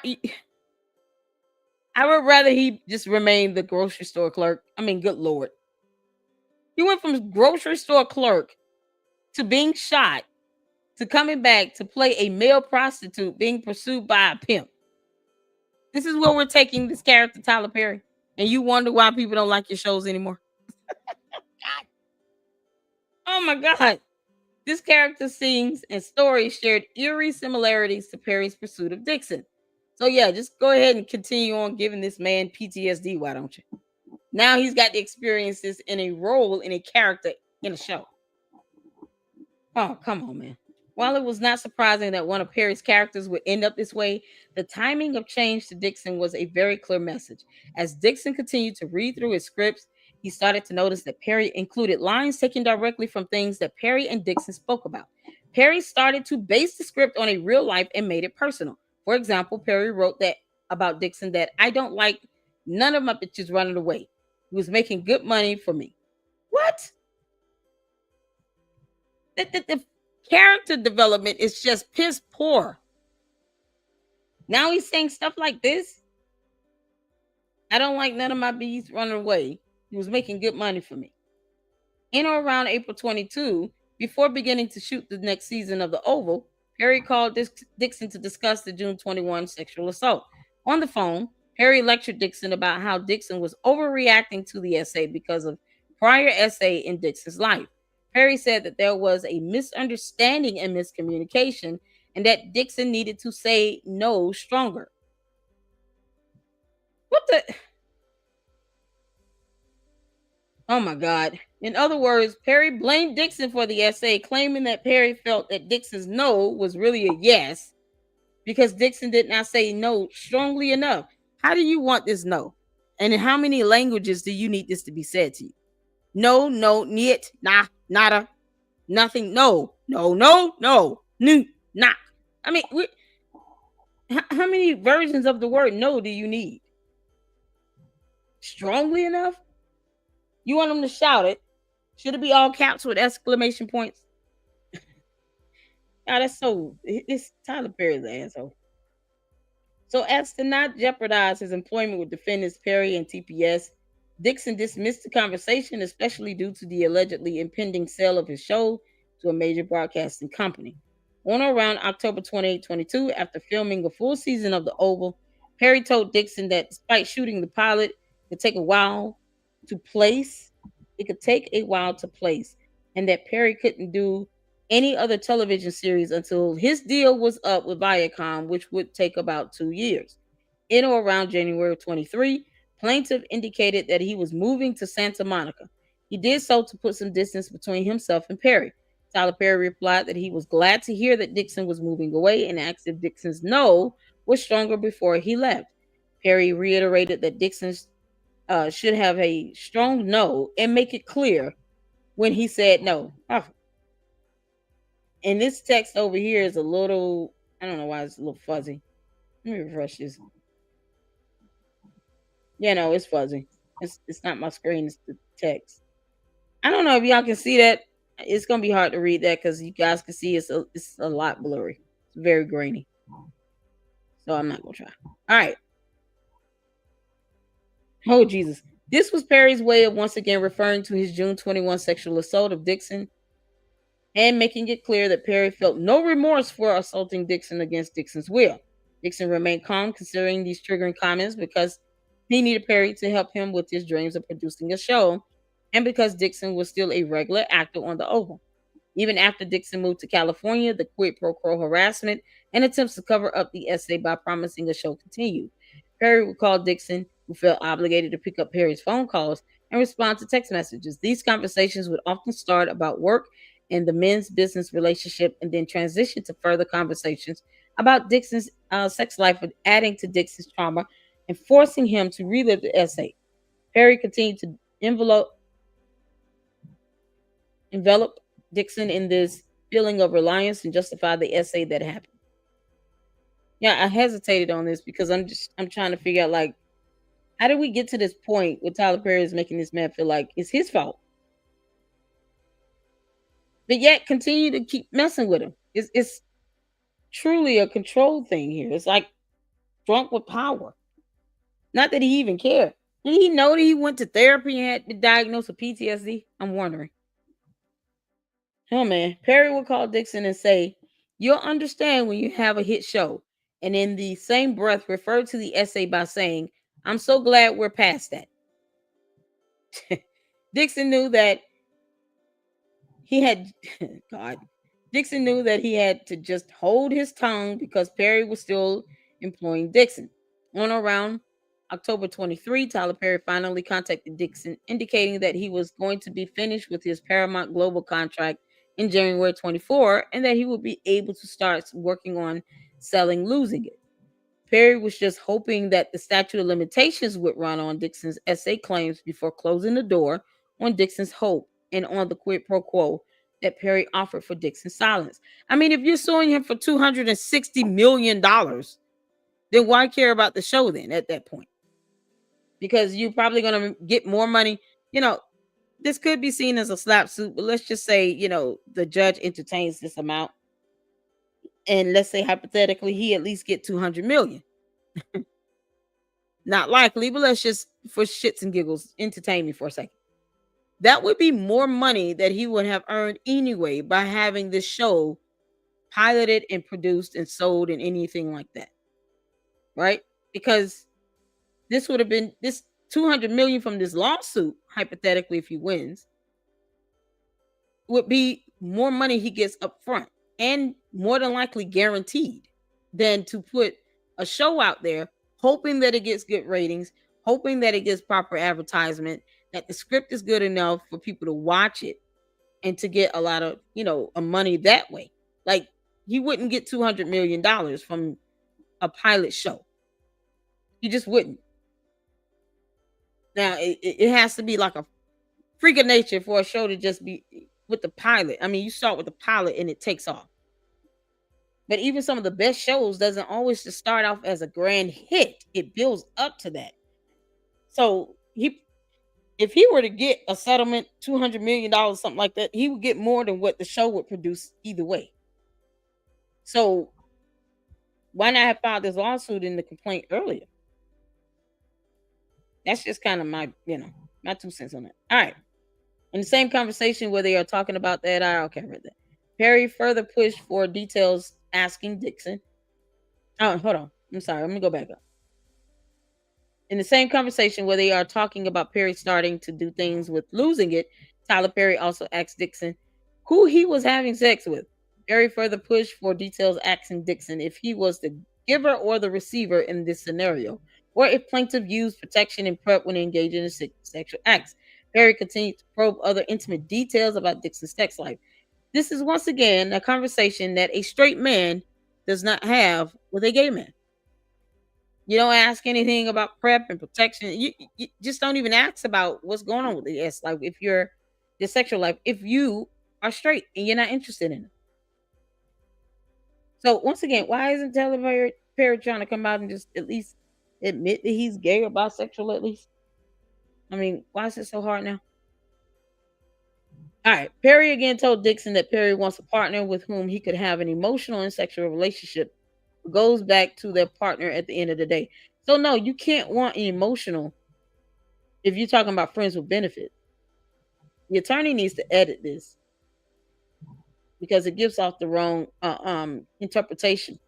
would rather he just remain the grocery store clerk. I mean, good Lord. He went from grocery store clerk to being shot to coming back to play a male prostitute being pursued by a pimp. This is where we're taking this character, Tyler Perry. And you wonder why people don't like your shows anymore. Oh my God. This character sings and stories shared eerie similarities to Perry's pursuit of Dixon. So yeah, just go ahead and continue on giving this man PTSD, why don't you? Now he's got to experience this in a role, in a character, in a show. Oh, come on, man. While it was not surprising that one of Perry's characters would end up this way, the timing of change to Dixon was a very clear message. As Dixon continued to read through his scripts, he started to notice that Perry included lines taken directly from things that Perry and Dixon spoke about. Perry started to base the script on a real life and made it personal. For example, Perry wrote that about Dixon that I don't like none of my bitches running away. He was making good money for me. What? The character development is just piss poor. Now he's saying stuff like this. I don't like none of my bees running away. He was making good money for me. In or around April 22, before beginning to shoot the next season of The Oval, Perry called Dixon to discuss the June 21 sexual assault. On the phone, Perry lectured Dixon about how Dixon was overreacting to the essay because of prior essay in Dixon's life. Perry said that there was a misunderstanding and miscommunication, and that Dixon needed to say no stronger. What the? Oh my God. In other words, Perry blamed Dixon for the essay, claiming that Perry felt that Dixon's no was really a yes because Dixon did not say no strongly enough. How do you want this no? And in how many languages do you need this to be said to you? No, no, niet, nah, nada, nothing, no, no, no, no, no, nah. I mean, how many versions of the word no do you need? Strongly enough? You want them to shout it? Should it be all caps with exclamation points? Oh, that's so. It's Tyler Perry's asshole. So, as to not jeopardize his employment with defendants Perry and TPS, Dixon dismissed the conversation, especially due to the allegedly impending sale of his show to a major broadcasting company. On or around October 28, 2022, after filming a full season of The Oval, Perry told Dixon that despite shooting the pilot, it could take a while to place. And that Perry couldn't do any other television series until his deal was up with Viacom, which would take about 2 years. In or around January 23, plaintiff indicated that he was moving to Santa Monica. He did so to put some distance between himself and Perry. Tyler Perry replied that he was glad to hear that Dixon was moving away and asked if Dixon's no was stronger before he left. Perry reiterated that Dixon should have a strong no and make it clear when he said no. Oh. And this text over here is a little, I don't know why it's a little fuzzy. Let me refresh this. Yeah, no, it's fuzzy. It's not my screen, it's the text. I don't know if y'all can see that. It's gonna be hard to read that because you guys can see it's a lot blurry. It's very grainy. So I'm not gonna try. All right. Oh Jesus. This was Perry's way of once again referring to his June 21 sexual assault of Dixon and making it clear that Perry felt no remorse for assaulting Dixon against Dixon's will. Dixon remained calm considering these triggering comments because he needed Perry to help him with his dreams of producing a show, and because Dixon was still a regular actor on The Oval. Even after Dixon moved to California, the quid pro quo harassment and attempts to cover up the essay by promising a show continued. Perry would call Dixon, who felt obligated to pick up Perry's phone calls and respond to text messages. These conversations would often start about work and the men's business relationship and then transition to further conversations about Dixon's sex life, adding to Dixon's trauma and forcing him to relive the essay. Perry continued to envelop Dixon in this feeling of reliance and justify the essay that happened. Yeah, I hesitated on this because I'm trying to figure out, like, how did we get to this point where Tyler Perry is making this man feel like it's his fault, but yet continue to keep messing with him? It's truly a control thing here. It's like drunk with power. Not that he even cared. Did he know that he went to therapy and had been diagnosed with PTSD? I'm wondering. Oh man, Perry would call Dixon and say, "You'll understand when you have a hit show," and in the same breath referred to the essay by saying, "I'm so glad we're past that." Dixon knew that he had Dixon knew that he had to just hold his tongue because Perry was still employing Dixon. On or around October 23, Tyler Perry finally contacted Dixon, indicating that he was going to be finished with his Paramount Global contract in January 24 and that he would be able to start working on selling Losing It. Perry was just hoping that the statute of limitations would run on Dixon's essay claims before closing the door on Dixon's hope and on the quid pro quo that Perry offered for Dixon's silence. I mean, if you're suing him for $260 million, then why care about the show then at that point? Because you're probably going to get more money. You know, this could be seen as a slap suit, but let's just say, the judge entertains this amount. And let's say hypothetically, he at least get $200 million. Not likely, but let's just, for shits and giggles, entertain me for a second. That would be more money that he would have earned anyway by having this show piloted and produced and sold and anything like that, right? Because this would have been this 200 million from this lawsuit, hypothetically, if he wins, would be more money he gets up front and more than likely guaranteed than to put a show out there hoping that it gets good ratings, hoping that it gets proper advertisement, that the script is good enough for people to watch it and to get a lot of, money that way. Like, he wouldn't get $200 million from a pilot show. He just wouldn't. Now, it has to be like a freak of nature for a show to just be with the pilot. I mean, you start with the pilot and it takes off. But even some of the best shows doesn't always just start off as a grand hit. It builds up to that. So if he were to get a settlement, $200 million, something like that, he would get more than what the show would produce either way. So why not have filed this lawsuit in the complaint earlier? That's just kind of my 2 cents on that. All right. In the same conversation where they are talking about that, I read that. Perry further pushed for details, asking Dixon. Oh, hold on. I'm sorry. Let me go back up. In the same conversation where they are talking about Perry starting to do things with losing it, Tyler Perry also asked Dixon who he was having sex with. Perry further pushed for details, asking Dixon if he was the giver or the receiver in this scenario, or if plaintiff used protection and prep when engaging in sexual acts. Perry continued to probe other intimate details about Dixon's sex life. This is once again a conversation that a straight man does not have with a gay man. You don't ask anything about prep and protection. You just don't even ask about what's going on with the sex life. If you're the sexual life, if you are straight and you're not interested in it. So once again, why isn't Tyler Perry trying to come out and just at least admit that he's gay or bisexual at least? I mean, why is it so hard now? All right. Perry again told Dixon that Perry wants a partner with whom he could have an emotional and sexual relationship. It goes back to their partner at the end of the day. So no, you can't want an emotional if you're talking about friends with benefits. The attorney needs to edit this because it gives off the wrong interpretation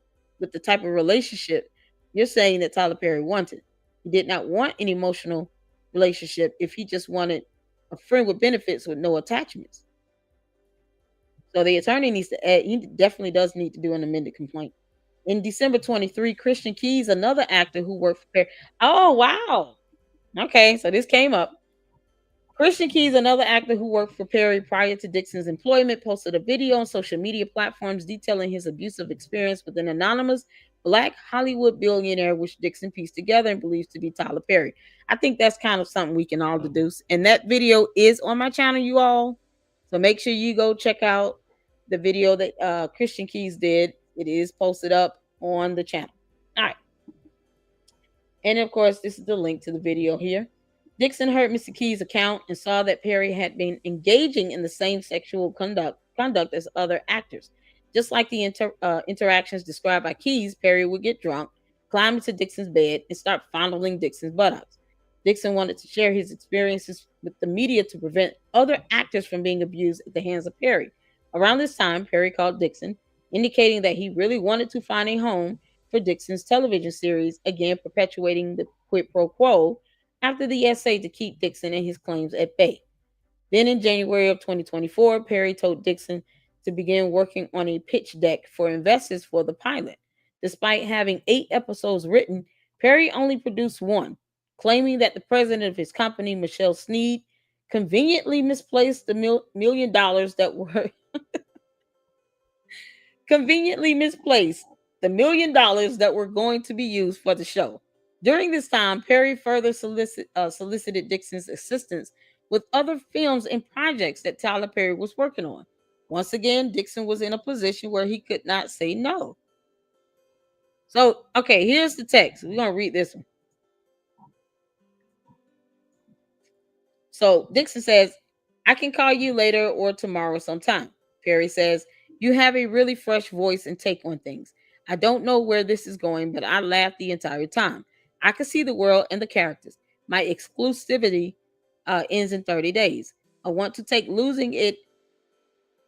with the type of relationship you're saying that Tyler Perry wanted. He did not want an emotional relationship if he just wanted a friend with benefits with no attachments. So the attorney needs to add, he definitely does need to do an amended complaint. In December 23, Christian Keys, another actor who worked for Perry. Oh, wow. Okay, so this came up. Christian Keys, another actor who worked for Perry prior to Dixon's employment, posted a video on social media platforms detailing his abusive experience with an anonymous Black Hollywood billionaire, which Dixon pieced together and believes to be Tyler Perry. I think that's kind of something we can all deduce. And that video is on my channel, you all. So make sure you go check out the video that Christian Keys did. It is posted up on the channel. All right. And of course, this is the link to the video here. Dixon heard Mr. Keys' account and saw that Perry had been engaging in the same sexual conduct as other actors. Just like the interactions described by Keys, Perry would get drunk, climb into Dixon's bed, and start fondling Dixon's buttocks. Dixon wanted to share his experiences with the media to prevent other actors from being abused at the hands of Perry. Around this time, Perry called Dixon, indicating that he really wanted to find a home for Dixon's television series, again perpetuating the quid pro quo after the essay to keep Dixon and his claims at bay. Then in January of 2024, Perry told Dixon to begin working on a pitch deck for investors for the pilot. Despite having 8 episodes written, Perry only produced 1, claiming that the president of his company, Michelle Sneed, conveniently misplaced the $1 million that were going to be used for the show. During this time, Perry further solicited Dixon's assistance with other films and projects that Tyler Perry was working on. Once again, Dixon was in a position where he could not say no. So, okay, here's the text. We're going to read this one. So, Dixon says, I can call you later or tomorrow sometime. Perry says, you have a really fresh voice and take on things. I don't know where this is going, but I laughed the entire time. I can see the world and the characters. My exclusivity ends in 30 days. I want to take losing it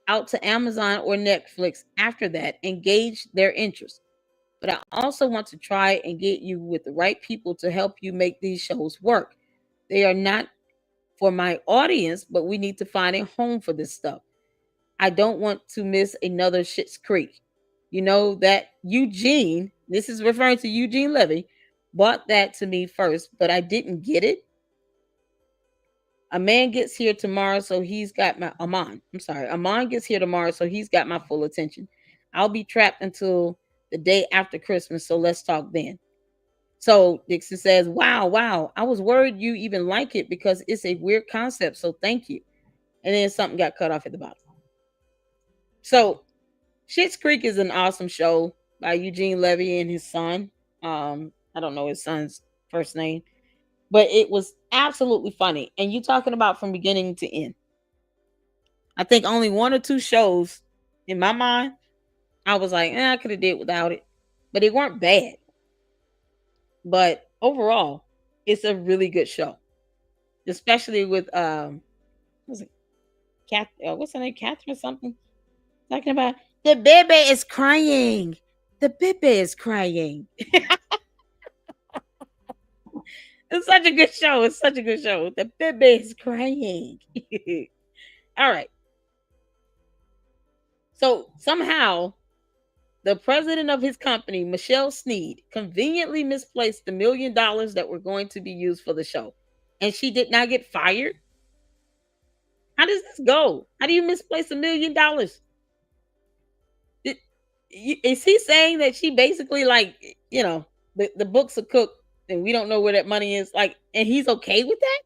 out to Amazon or Netflix after that and gauge their interest. But I also want to try and get you with the right people to help you make these shows work. They are not for my audience, but we need to find a home for this stuff. I don't want to miss another Schitt's Creek. You know that Eugene, this is referring to Eugene Levy, bought that to me first, but I didn't get it. A man gets here tomorrow, so he's got my Amon. I'm sorry. Amon gets here tomorrow, so he's got my full attention. I'll be trapped until the day after Christmas, so let's talk then. So Dixon says, wow. I was worried you even like it because it's a weird concept, so thank you. And then something got cut off at the bottom. So Schitt's Creek is an awesome show by Eugene Levy and his son. I don't know his son's first name, but it was absolutely funny. And you're talking about from beginning to end. I think only one or two shows in my mind, I was like, I could have did without it, but they weren't bad. But overall, it's a really good show, especially with what's her name, Catherine something, talking about the baby is crying. The baby is crying. It's such a good show. It's such a good show. The baby is crying. All right. So somehow, the president of his company, Michelle Sneed, conveniently misplaced the $1 million that were going to be used for the show. And she did not get fired. How does this go? How do you misplace $1 million? Is he saying that she basically, like, the books are cooked and we don't know where that money is? Like, and he's okay with that?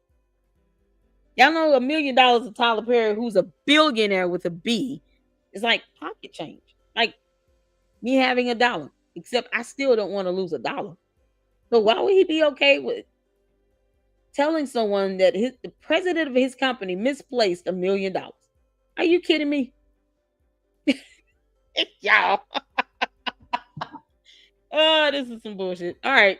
Y'all know $1 million of Tyler Perry, who's a billionaire with a B, is like pocket change. Like, me having $1, except I still don't want to lose $1. So why would he be okay with telling someone that the president of his company misplaced $1 million? Are you kidding me? Y'all. Oh, this is some bullshit. All right.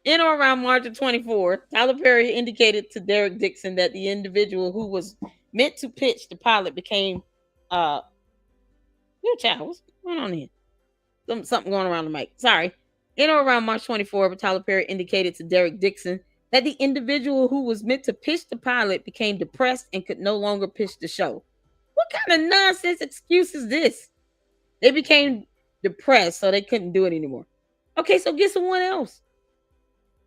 In or around March of 24, Tyler Perry indicated to Derek Dixon that the individual who was meant to pitch the pilot became child, what's going on here? Something going around the mic. Sorry. In or around March 24, Tyler Perry indicated to Derek Dixon that the individual who was meant to pitch the pilot became depressed and could no longer pitch the show. What kind of nonsense excuse is this? They became depressed, so they couldn't do it anymore. Okay, so get someone else.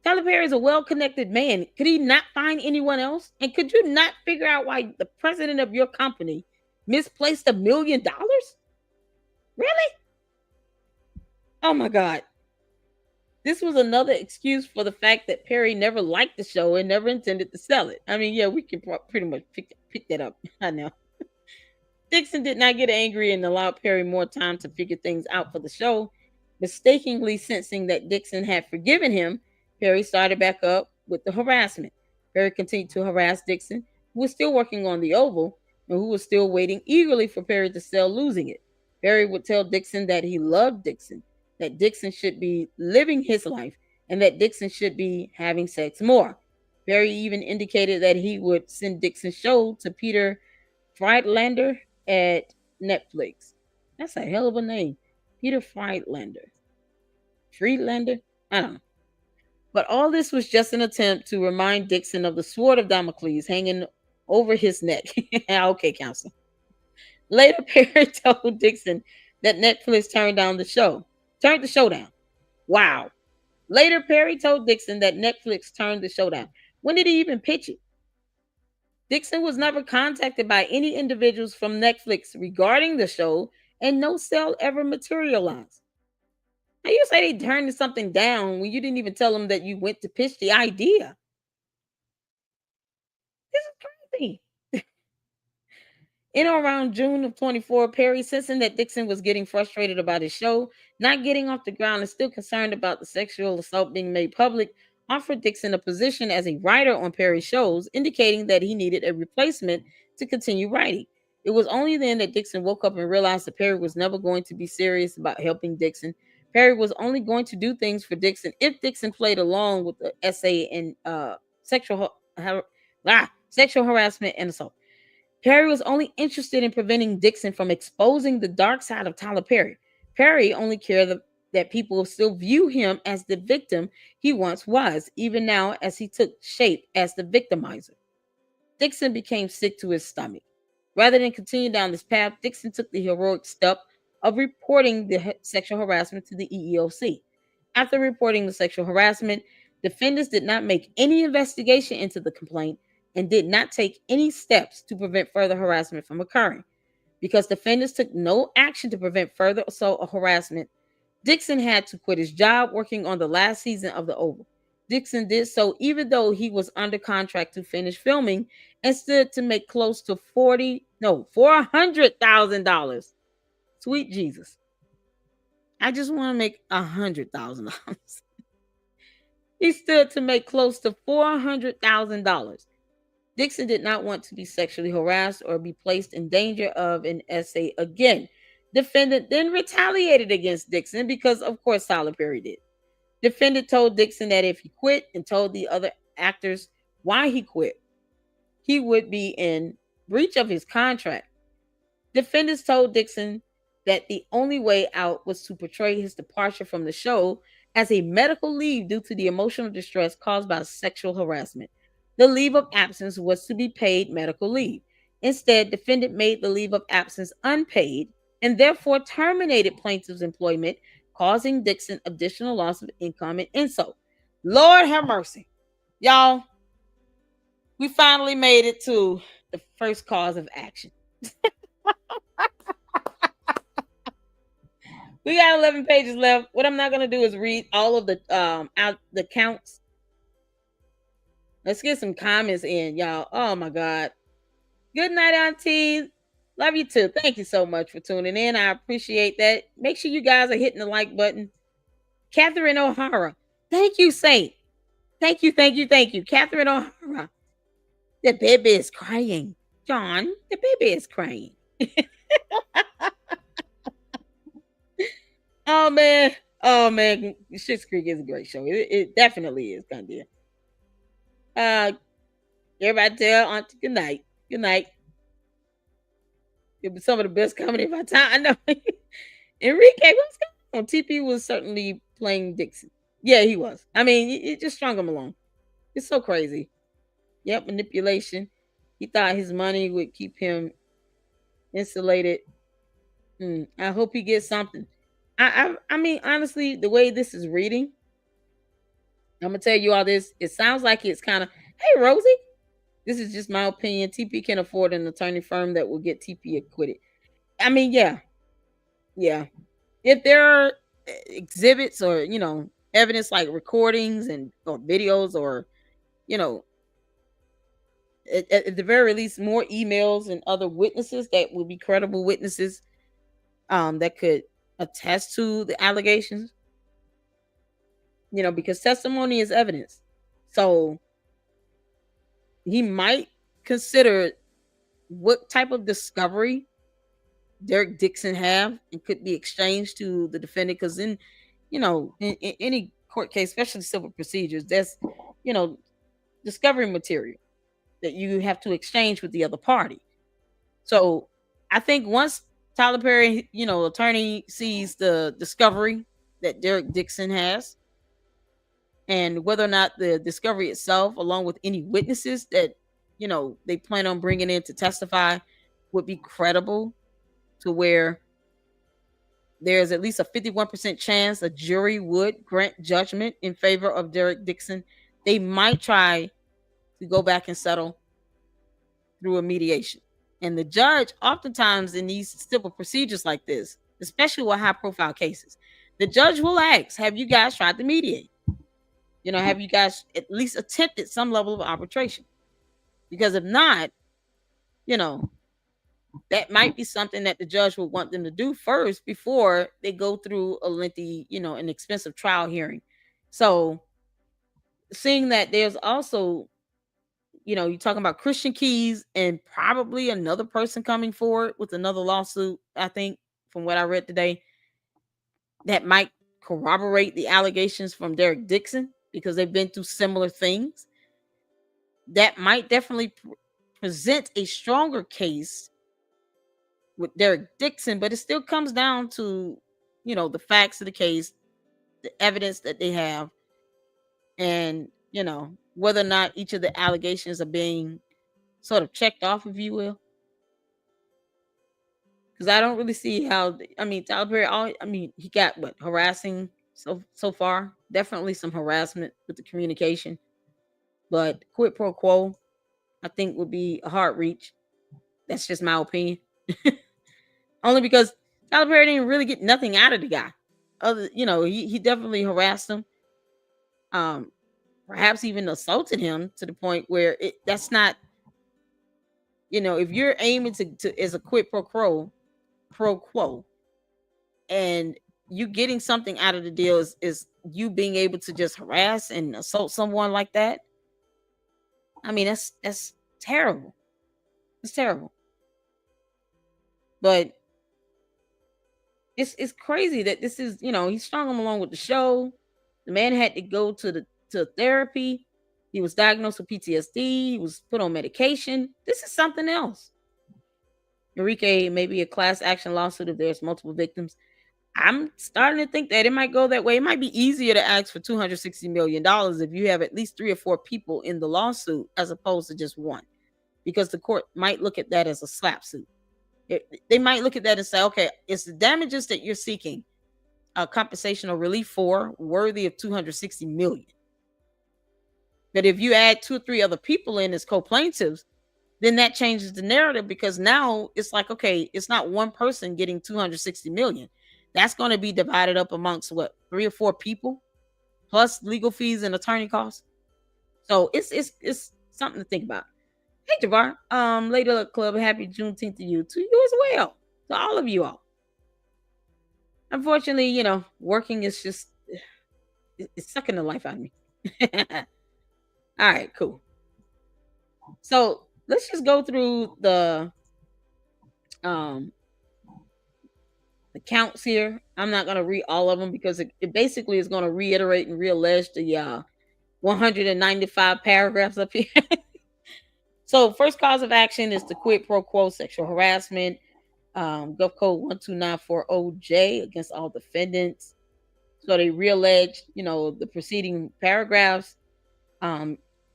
Tyler Perry is a well-connected man. Could he not find anyone else? And could you not figure out why the president of your company misplaced $1 million? Really? Oh my God. This was another excuse for the fact that Perry never liked the show and never intended to sell it. I mean, yeah, we can pretty much pick that up. I know. Dixon did not get angry and allowed Perry more time to figure things out for the show. Mistakenly sensing that Dixon had forgiven him, Perry started back up with the harassment. Perry continued to harass Dixon, who was still working on the Oval and who was still waiting eagerly for Perry to sell losing it. Perry would tell Dixon that he loved Dixon, that Dixon should be living his life, and that Dixon should be having sex more. Perry even indicated that he would send Dixon's show to Peter Friedlander at Netflix. That's a hell of a name. Peter Friedlander. Friedlander? I don't know. But all this was just an attempt to remind Dixon of the sword of Damocles hanging over his neck. Okay, counselor. Later, Perry told Dixon that Netflix turned the show down. Wow. Later, Perry told Dixon that Netflix turned the show down. When did he even pitch it? Dixon was never contacted by any individuals from Netflix regarding the show, and no sale ever materialized. Now you say they turned something down when you didn't even tell them that you went to pitch the idea. This is crazy. In or around June of 24, Perry, sensing that Dixon was getting frustrated about his show, not getting off the ground, and still concerned about the sexual assault being made public, offered Dixon a position as a writer on Perry's shows, indicating that he needed a replacement to continue writing. It was only then that Dixon woke up and realized that Perry was never going to be serious about helping Dixon. Perry was only going to do things for Dixon if Dixon played along with the essay and sexual harassment and assault. Perry was only interested in preventing Dixon from exposing the dark side of Tyler Perry. Perry only cared that people still view him as the victim he once was, even now as he took shape as the victimizer. Dixon became sick to his stomach. Rather than continue down this path, Dixon took the heroic step of reporting the sexual harassment to the EEOC. After reporting the sexual harassment, defendants did not make any investigation into the complaint and did not take any steps to prevent further harassment from occurring. Because defendants took no action to prevent further assault or harassment, Dixon had to quit his job working on the last season of The Oval. Dixon did so even though he was under contract to finish filming and stood to make close to $400,000. Sweet Jesus. I just want to make $100,000. He stood to make close to $400,000. Dixon did not want to be sexually harassed or be placed in danger of an essay again. Defendant then retaliated against Dixon because, of course, Tyler Perry did. Defendant told Dixon that if he quit and told the other actors why he quit, he would be in breach of his contract. Defendants told Dixon that the only way out was to portray his departure from the show as a medical leave due to the emotional distress caused by sexual harassment. The leave of absence was to be paid medical leave. Instead, defendant made the leave of absence unpaid and therefore terminated plaintiff's employment, causing Dixon additional loss of income and insult. Lord have mercy. Y'all, we finally made it to the first cause of action. We got 11 pages left. What I'm not going to do is read all of the counts. Let's get some comments in, y'all. Oh, my God. Good night, Auntie. Love you, too. Thank you so much for tuning in. I appreciate that. Make sure you guys are hitting the like button. Catherine O'Hara. Thank you, Saint. Thank you. Catherine O'Hara. The baby is crying. John, the baby is crying. Oh, man. Schitt's Creek is a great show. It definitely is, Gundia. Everybody tell Auntie good night. Good night. It was some of the best comedy of our time. I know. Enrique, what's going on? TP was certainly playing Dixon. Yeah, he was. I mean, it just strung him along. It's so crazy. Yep, manipulation. He thought his money would keep him insulated. I hope he gets something. I mean, honestly, the way this is reading, I'm gonna tell you all this. It sounds like it's kind of, hey, Rosie. This is just my opinion. TP can afford an attorney firm that will get TP acquitted. I mean, yeah. If there are exhibits or evidence like recordings or videos or at the very least more emails and other witnesses that will be credible witnesses that could attest to the allegations, because testimony is evidence. So he might consider what type of discovery Derek Dixon have and could be exchanged to the defendant, because in any court case, especially civil procedures, there's discovery material that you have to exchange with the other party. So I think once Tyler Perry, attorney, sees the discovery that Derek Dixon has, and whether or not the discovery itself, along with any witnesses that they plan on bringing in to testify, would be credible, to where there's at least a 51% chance a jury would grant judgment in favor of Derek Dixon, they might try to go back and settle through a mediation. And the judge, oftentimes in these civil procedures like this, especially with high-profile cases, the judge will ask, have you guys tried to mediate? Have you guys at least attempted some level of arbitration? Because if not, that might be something that the judge would want them to do first before they go through a lengthy, an expensive trial hearing. So seeing that there's also, you're talking about Christian Keys and probably another person coming forward with another lawsuit, I think, from what I read today, that might corroborate the allegations from Derek Dixon, because they've been through similar things. That might definitely present a stronger case with Derek Dixon, but it still comes down to, the facts of the case, the evidence that they have, and, whether or not each of the allegations are being sort of checked off, if you will. Because I don't really see how, Tyler Perry, he got what, harassing so far? Definitely some harassment with the communication. But quid pro quo, I think, would be a hard reach. That's just my opinion. Only because Tyler Perry didn't really get nothing out of the guy. He definitely harassed him. Perhaps even assaulted him to the point where that's not, if you're aiming to as a quid pro quo, and you getting something out of the deal is you being able to just harass and assault someone like that. That's terrible. It's terrible. But it's crazy that this is, he strung him along with the show. The man had to go to therapy. He was diagnosed with PTSD. He was put on medication. This is something else. Enrique, maybe a class action lawsuit if there's multiple victims. I'm starting to think that it might go that way. It might be easier to ask for $260 million if you have at least 3 or 4 people in the lawsuit as opposed to just one, because the court might look at that as a slap suit. They might look at that and say, okay, it's the damages that you're seeking compensation or relief for worthy of $260 million. But if you add 2 or 3 other people in as co-plaintiffs, then that changes the narrative, because now it's like, okay, it's not one person getting $260 million. That's going to be divided up amongst 3 or 4 people, plus legal fees and attorney costs. So it's something to think about. Hey, Javar, Lady Luck Club, happy Juneteenth to you as well, to all of you all. Unfortunately, working is just, it's sucking the life out of me. All right, cool. So let's just go through the counts here. I'm not going to read all of them because it basically is going to reiterate and reallege the 195 paragraphs up here. So first cause of action is the quid pro quo sexual harassment, Gov Code 12940J against all defendants. So they reallege, the preceding paragraphs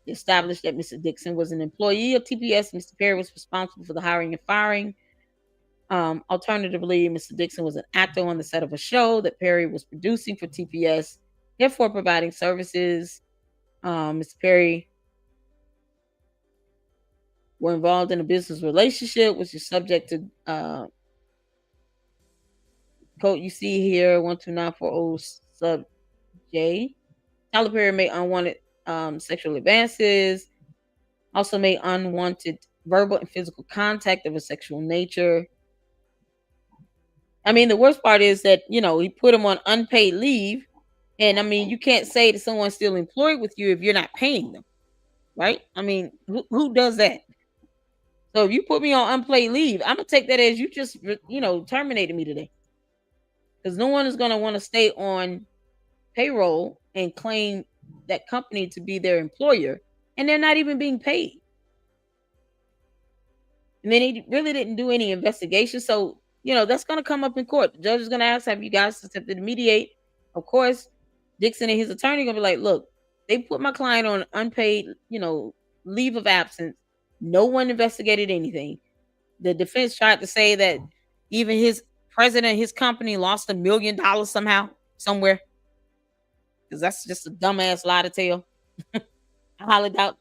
established that Mr. Dixon was an employee of TPS. Mr. Perry was responsible for the hiring and firing. Alternatively, Mr. Dixon was an actor on the set of a show that Perry was producing for TPS, therefore providing services. Mr. Perry were involved in a business relationship, which is subject to code you see here, 12940 sub J. Tyler Perry made unwanted sexual advances, also made unwanted verbal and physical contact of a sexual nature. The worst part is that, he put him on unpaid leave. And you can't say that someone's still employed with you if you're not paying them, right? Who does that? So if you put me on unpaid leave, I'm going to take that as you just, terminated me today. Because no one is going to want to stay on payroll and claim that company to be their employer, and they're not even being paid. And then he really didn't do any investigation. So, that's going to come up in court. The judge is going to ask, have you guys attempted to mediate? Of course, Dixon and his attorney going to be like, look, they put my client on unpaid, leave of absence. No one investigated anything. The defense tried to say that even his president of his company lost $1 million somehow, somewhere. Because that's just a dumbass lie to tell. I highly doubt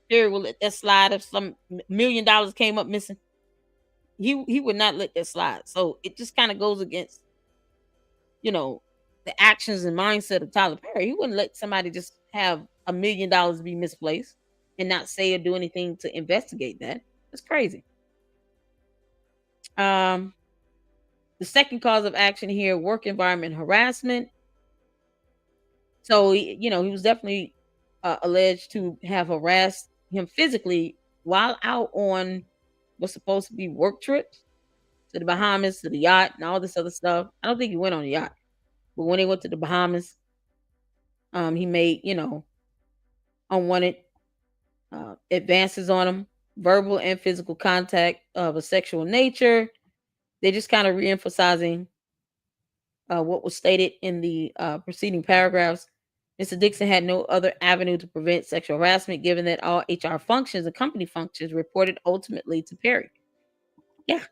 Perry will let that slide if some $1 million came up missing. He would not let that slide. So it just kind of goes against, the actions and mindset of Tyler Perry. He wouldn't let somebody just have $1 million be misplaced and not say or do anything to investigate that. That's crazy. The second cause of action here, work environment harassment. So, he was definitely alleged to have harassed him physically while out on what's supposed to be work trips to the Bahamas, to the yacht, and all this other stuff. I don't think he went on the yacht, but when he went to the Bahamas, he made, unwanted advances on him, verbal and physical contact of a sexual nature. They're just kind of reemphasizing what was stated in the preceding paragraphs. Mr. Dixon had no other avenue to prevent sexual harassment, given that all HR functions and company functions reported ultimately to Perry. Yeah.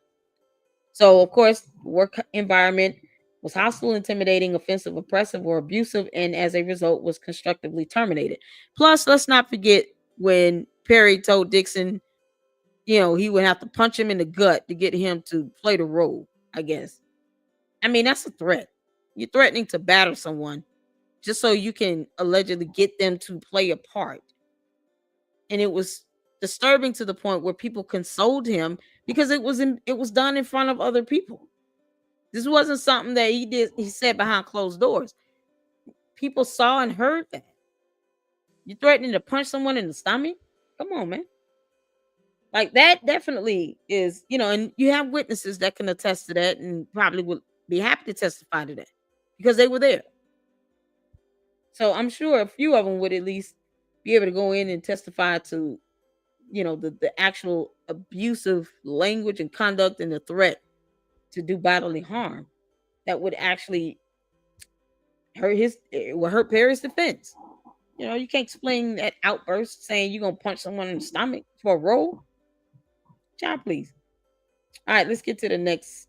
So, of course, work environment was hostile, intimidating, offensive, oppressive, or abusive, and as a result was constructively terminated. Plus, let's not forget when Perry told Dixon, he would have to punch him in the gut to get him to play the role, I guess. I mean, that's a threat. You're threatening to batter someone just so you can allegedly get them to play a part. And it was disturbing to the point where people consoled him because it was done in front of other people. This wasn't something that he said behind closed doors. People saw and heard that. You're threatening to punch someone in the stomach? Come on, man. Like, that definitely is, and you have witnesses that can attest to that and probably would be happy to testify to that because they were there. So I'm sure a few of them would at least be able to go in and testify to, the actual abusive language and conduct and the threat to do bodily harm that would actually hurt Perry's defense. You can't explain that outburst saying you're gonna punch someone in the stomach for a role. Child, please. All right, let's get to the next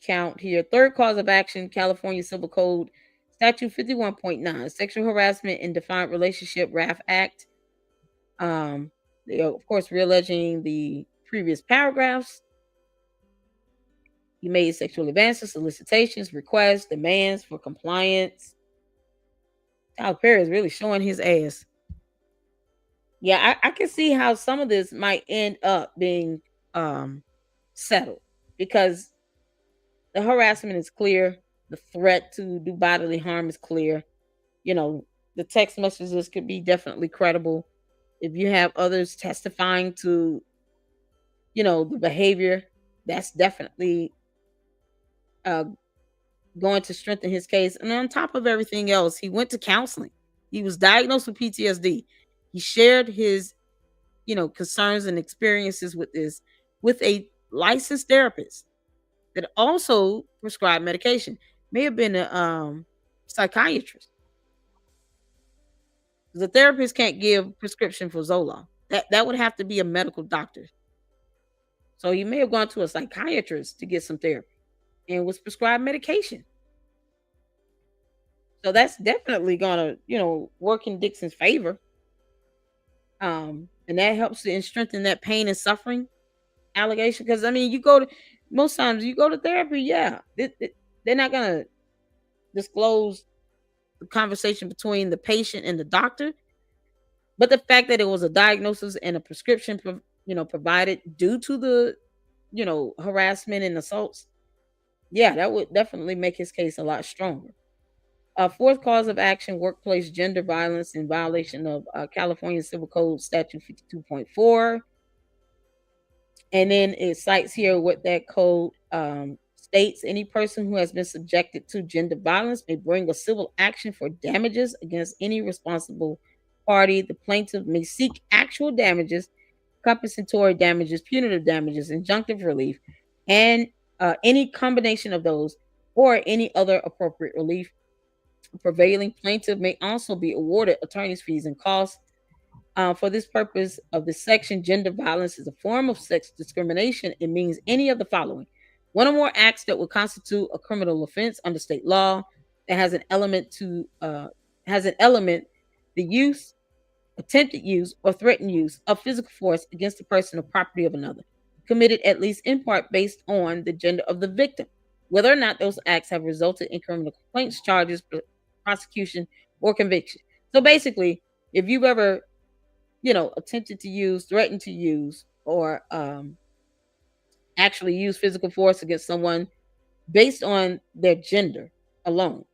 count here. Third cause of action, California Civil Code Statute 51.9, Sexual Harassment in Defined Relationship, RAF Act. They are, of course, realleging the previous paragraphs. He made sexual advances, solicitations, requests, demands for compliance. Tyler Perry is really showing his ass. Yeah, I can see how some of this might end up being settled because the harassment is clear. The threat to do bodily harm is clear. The text messages could be definitely credible. If you have others testifying to, the behavior, that's definitely going to strengthen his case. And on top of everything else, he went to counseling. He was diagnosed with PTSD. He shared his, concerns and experiences with this with a licensed therapist that also prescribed medication. May have been a psychiatrist. The therapist can't give prescription for Zoloft. That would have to be a medical doctor. So he may have gone to a psychiatrist to get some therapy and was prescribed medication. So that's definitely gonna, work in Dixon's favor. And that helps to strengthen that pain and suffering allegation. Because most times you go to therapy, yeah, they're not gonna disclose the conversation between the patient and the doctor. But the fact that it was a diagnosis and a prescription, provided due to the, harassment and assaults, yeah, that would definitely make his case a lot stronger. Fourth cause of action, workplace gender violence in violation of California Civil Code Statute 52.4. And then it cites here what that code states. Any person who has been subjected to gender violence may bring a civil action for damages against any responsible party. The plaintiff may seek actual damages, compensatory damages, punitive damages, injunctive relief, and any combination of those or any other appropriate relief. A prevailing plaintiff may also be awarded attorney's fees and costs. For this purpose of this section, gender violence is a form of sex discrimination. It means any of the following: one or more acts that would constitute a criminal offense under state law that has an element the use, attempted use, or threatened use of physical force against the person or property of another, committed at least in part based on the gender of the victim, whether or not those acts have resulted in criminal complaints, charges, prosecution, or conviction. So basically, if you've ever, attempted to use, threatened to use, or actually use physical force against someone based on their gender alone,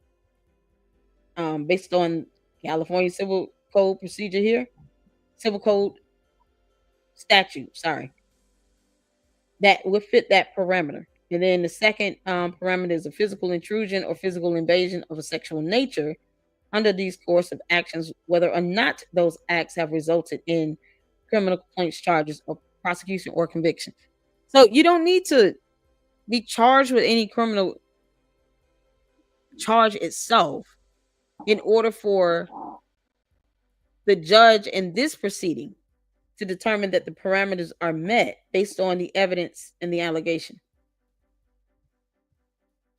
based on California Civil Code procedure here, Civil Code statute, that would fit that parameter. And then the second parameter is a physical intrusion or physical invasion of a sexual nature under these course of actions, whether or not those acts have resulted in criminal complaints, charges, or prosecution, or conviction. So you don't need to be charged with any criminal charge itself in order for the judge in this proceeding to determine that the parameters are met based on the evidence and the allegation.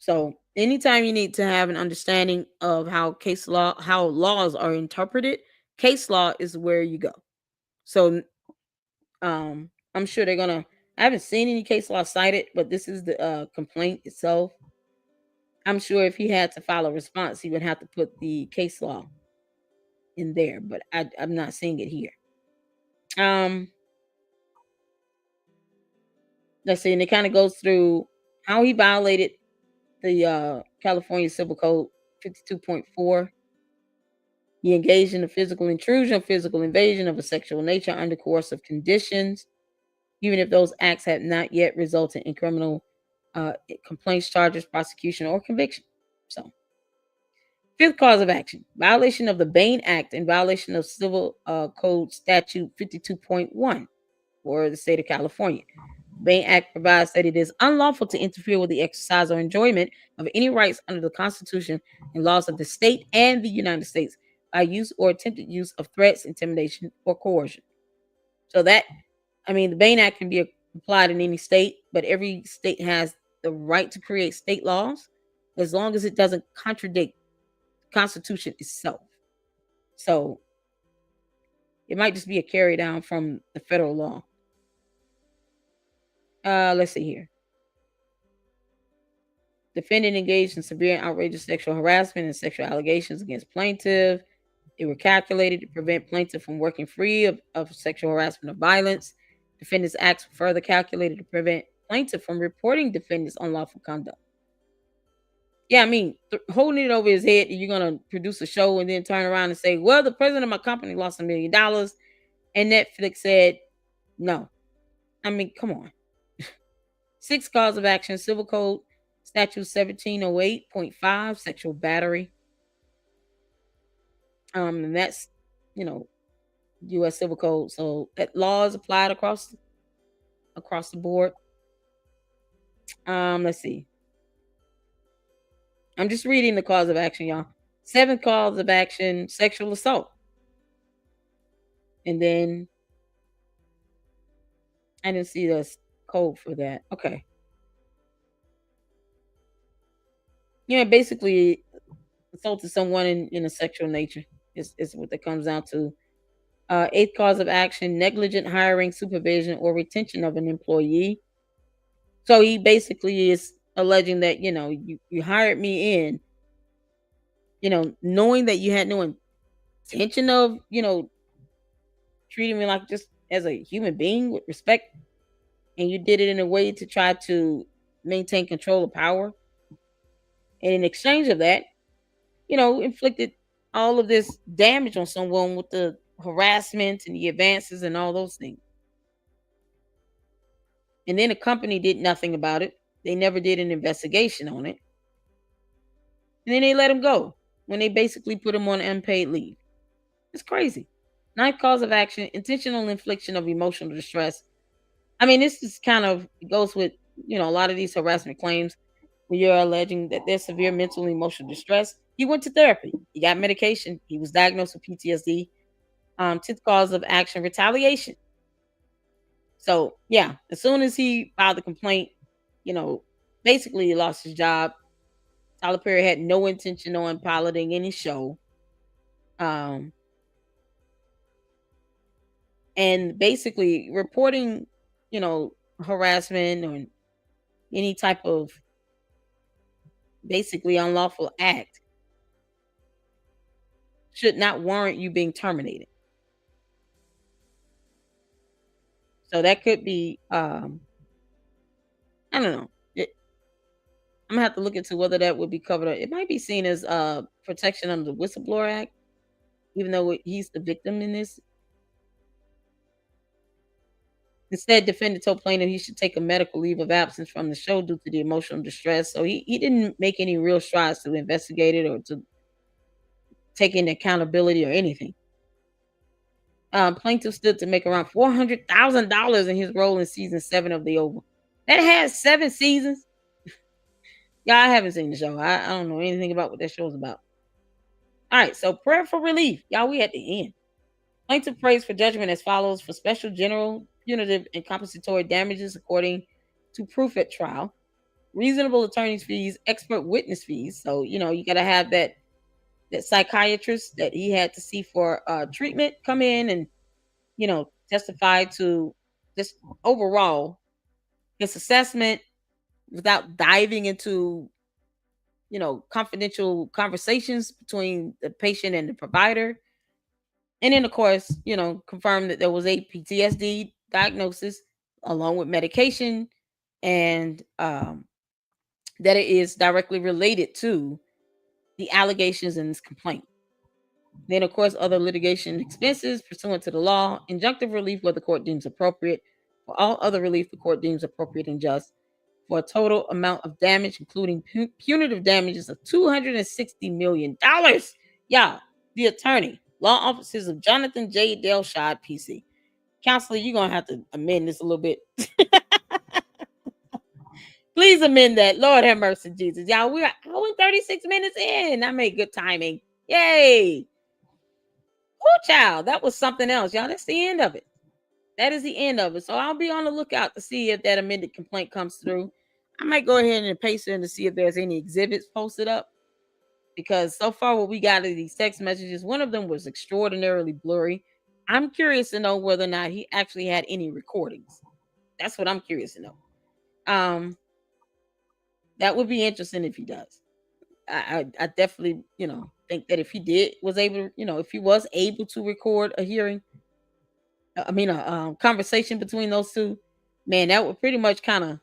So anytime you need to have an understanding of how laws are interpreted, case law is where you go. So I'm sure they're gonna, I haven't seen any case law cited, but this is the complaint itself. I'm sure if he had to file a response, he would have to put the case law in there, but I'm not seeing it here. Let's see, and it kind of goes through how he violated the California Civil Code 52.4. He engaged in a physical intrusion, physical invasion of a sexual nature under coercive conditions, even if those acts had not yet resulted in criminal complaints, charges, prosecution, or conviction. So, fifth cause of action, violation of the Bain Act in violation of Civil Code Statute 52.1 for the state of California. Bain Act provides that it is unlawful to interfere with the exercise or enjoyment of any rights under the Constitution and laws of the state and the United States by use or attempted use of threats, intimidation, or coercion. So that, I mean, the Bain Act can be applied in any state, but every state has the right to create state laws as long as it doesn't contradict the Constitution itself. So it might just be a carry down from the federal law. Let's see here. Defendant engaged in severe and outrageous sexual harassment and sexual allegations against plaintiff. They were calculated to prevent plaintiff from working free of sexual harassment or violence. Defendant's acts were further calculated to prevent plaintiff from reporting defendant's unlawful conduct. Yeah, I mean, holding it over his head, you're going to produce a show and then turn around and say, well, the president of my company lost $1 million. And Netflix said, no. I mean, come on. Sixth cause of action, Civil Code Statute 1708.5, sexual battery. And that's, U.S. Civil Code. So that law is applied across the board. Let's see. I'm just reading the cause of action, y'all. Seventh cause of action, sexual assault. And then I didn't see the code for that. Okay. Basically assaulted someone in a sexual nature is what that comes down to. Eighth cause of action, negligent hiring, supervision, or retention of an employee. So he basically is alleging that, you hired me in, knowing that you had no intention of, treating me like just as a human being with respect. And you did it in a way to try to maintain control of power. And in exchange of that, inflicted all of this damage on someone with the harassment and the advances and all those things. And then the company did nothing about it. They never did an investigation on it. And then they let him go when they basically put him on unpaid leave. It's crazy. Ninth cause of action, intentional infliction of emotional distress. I mean, this is kind of goes with, a lot of these harassment claims when you're alleging that there's severe mental and emotional distress. He went to therapy. He got medication. He was diagnosed with PTSD. 10th cause of action, retaliation. So, yeah, as soon as he filed the complaint, basically he lost his job. Tyler Perry had no intention on piloting any show. And basically reporting, harassment or any type of basically unlawful act should not warrant you being terminated. So that could be, I don't know. I'm gonna have to look into whether that would be covered. It might be seen as protection under the Whistleblower Act, even though he's the victim in this. Instead, defendant told plaintiff he should take a medical leave of absence from the show due to the emotional distress. So he didn't make any real strides to investigate it or to take into accountability or anything. Plaintiff stood to make around $400,000 in his role in season 7 of The Oval. That has 7 seasons. Yeah, I haven't seen the show. I don't know anything about what that show's about. All right, so prayer for relief. Y'all, we at the end. Plaintiff prays for judgment as follows: for special, general, punitive, and compensatory damages according to proof at trial, reasonable attorney's fees, expert witness fees. So, you got to have that psychiatrist that he had to see for treatment come in and, testify to just overall his assessment without diving into, confidential conversations between the patient and the provider. And then, of course, confirm that there was a PTSD diagnosis along with medication, and that it is directly related to the allegations in this complaint. Then, of course, other litigation expenses pursuant to the law, injunctive relief where the court deems appropriate, for all other relief the court deems appropriate and just, for a total amount of damage, including punitive damages of $260 million. Y'all, the attorney, law offices of Jonathan J. Delshad, PC. Counselor, you're going to have to amend this a little bit. Please amend that. Lord have mercy, Jesus. Y'all, we're 36 minutes in. I made good timing. Yay. Oh, child, that was something else, y'all. That's the end of it. That is the end of it. So I'll be on the lookout to see if that amended complaint comes through. I might go ahead and paste it to see if there's any exhibits posted up, because so far what we got are these text messages. One of them was extraordinarily blurry. I'm curious to know whether or not he actually had any recordings. That's what I'm curious to know. That would be interesting if he does. I definitely, think that if he was able to record a hearing, a conversation between those two, man, that would pretty much kind of,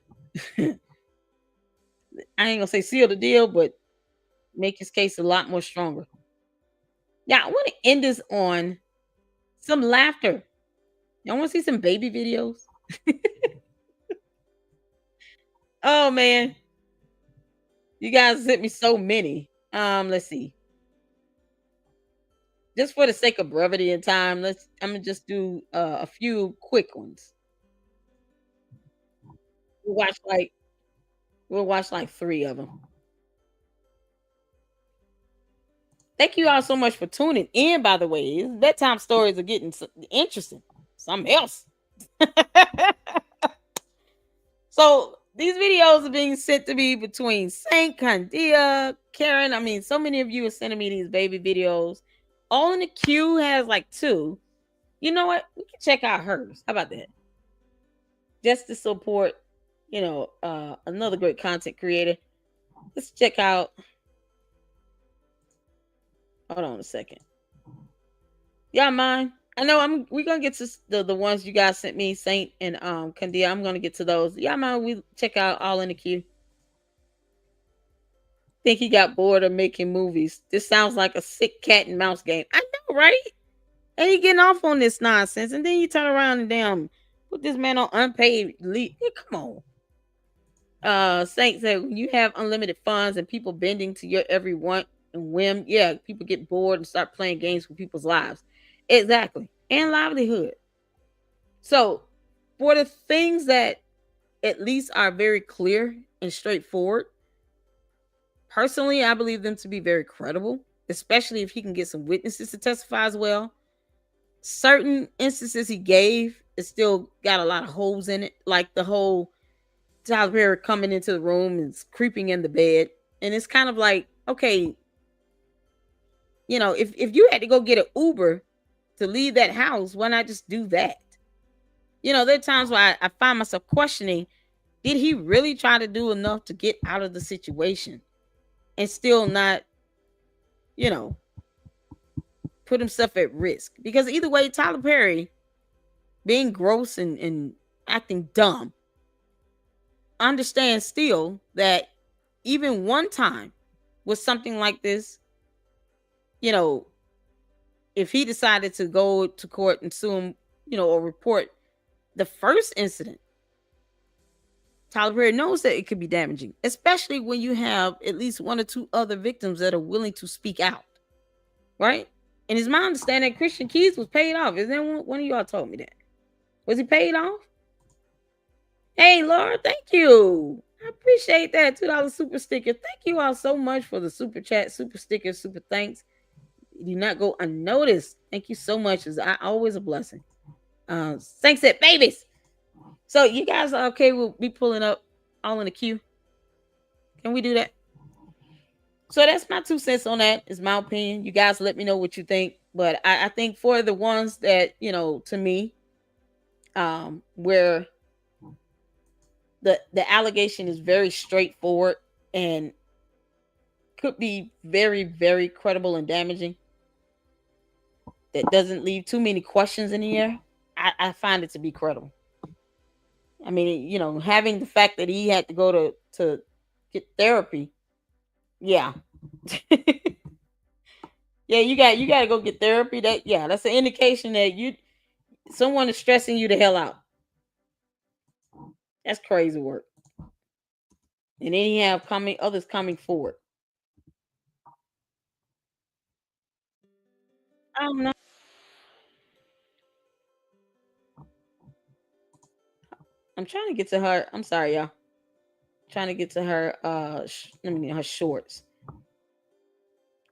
I ain't gonna say seal the deal, but make his case a lot more stronger. Yeah, I want to end this on some laughter. Y'all want to see some baby videos? Oh man, you guys sent me so many. Let's see. Just for the sake of brevity and time, I'm gonna just do a few quick ones. We'll watch like 3 of them. Thank you all so much for tuning in. By the way, bedtime stories are getting interesting. Something else. So these videos are being sent to me between Saint, Candia, Karen. So many of you are sending me these baby videos. All in the queue has like 2. You know what? We can check out hers. How about that? Just to support, another great content creator. Let's check out. Hold on a second. Y'all mind? I know we're gonna get to the ones you guys sent me, Saint and Candia. I'm gonna get to those. Y'all mind we check out All in the Queue? Think he got bored of making movies. This sounds like a sick cat and mouse game. I know, right? And he getting off on this nonsense, and then you turn around and damn put this man on unpaid leave. Hey, come on. Saint said, when you have unlimited funds and people bending to your every want and whim, yeah, people get bored and start playing games with people's lives. Exactly. And livelihood. So for the things that at least are very clear and straightforward, personally, I believe them to be very credible, especially if he can get some witnesses to testify as well. Certain instances he gave, it still got a lot of holes in it, like the whole Tyler Perry coming into the room and creeping in the bed. And it's kind of like, okay, if you had to go get an Uber to leave that house, why not just do that? There are times where I find myself questioning, did he really try to do enough to get out of the situation and still not, put himself at risk? Because either way, Tyler Perry being gross and acting dumb, understand still that even one time with something like this, if he decided to go to court and sue him, or report the first incident, Tyler Perry knows that it could be damaging, especially when you have at least 1 or 2 other victims that are willing to speak out, right? And it's my understanding that Christian Keys was paid off. Is there one of y'all told me that? Was he paid off? Hey, Laura, thank you. I appreciate that $2 super sticker. Thank you all so much for the super chat, super sticker, super thanks. Do not go unnoticed. Thank you so much. It's always a blessing. Thanks, at babies. So you guys are okay with me pulling up all in the queue? Can we do that? So that's my 2 cents on that. Is my opinion. You guys let me know what you think. But I think for the ones that, you know, to me, where the allegation is very straightforward and could be very, very credible and damaging, that doesn't leave too many questions in the air, I find it to be credible. I mean, you know, having the fact that he had to go to get therapy. Yeah. Yeah, you got to go get therapy. That's an indication that someone is stressing you the hell out. That's crazy work. And then you have others coming forward. I don't know. I'm trying to get to her. I'm sorry, y'all. Trying to get to her her shorts.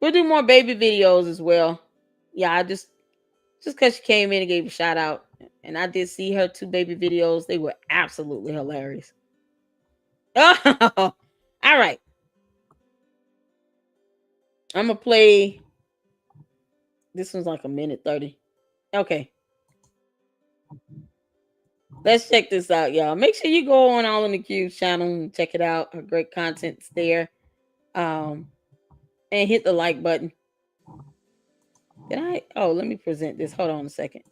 We'll do more baby videos as well. Yeah, I just because she came in and gave a shout out. And I did see her 2 baby videos. They were absolutely hilarious. Oh, all right. I'm gonna play. This one's like 1:30. Okay. Let's check this out, y'all. Make sure you go on All in the Cube channel and check it out. Her great content's there. And hit the like button. Let me present this. Hold on a second.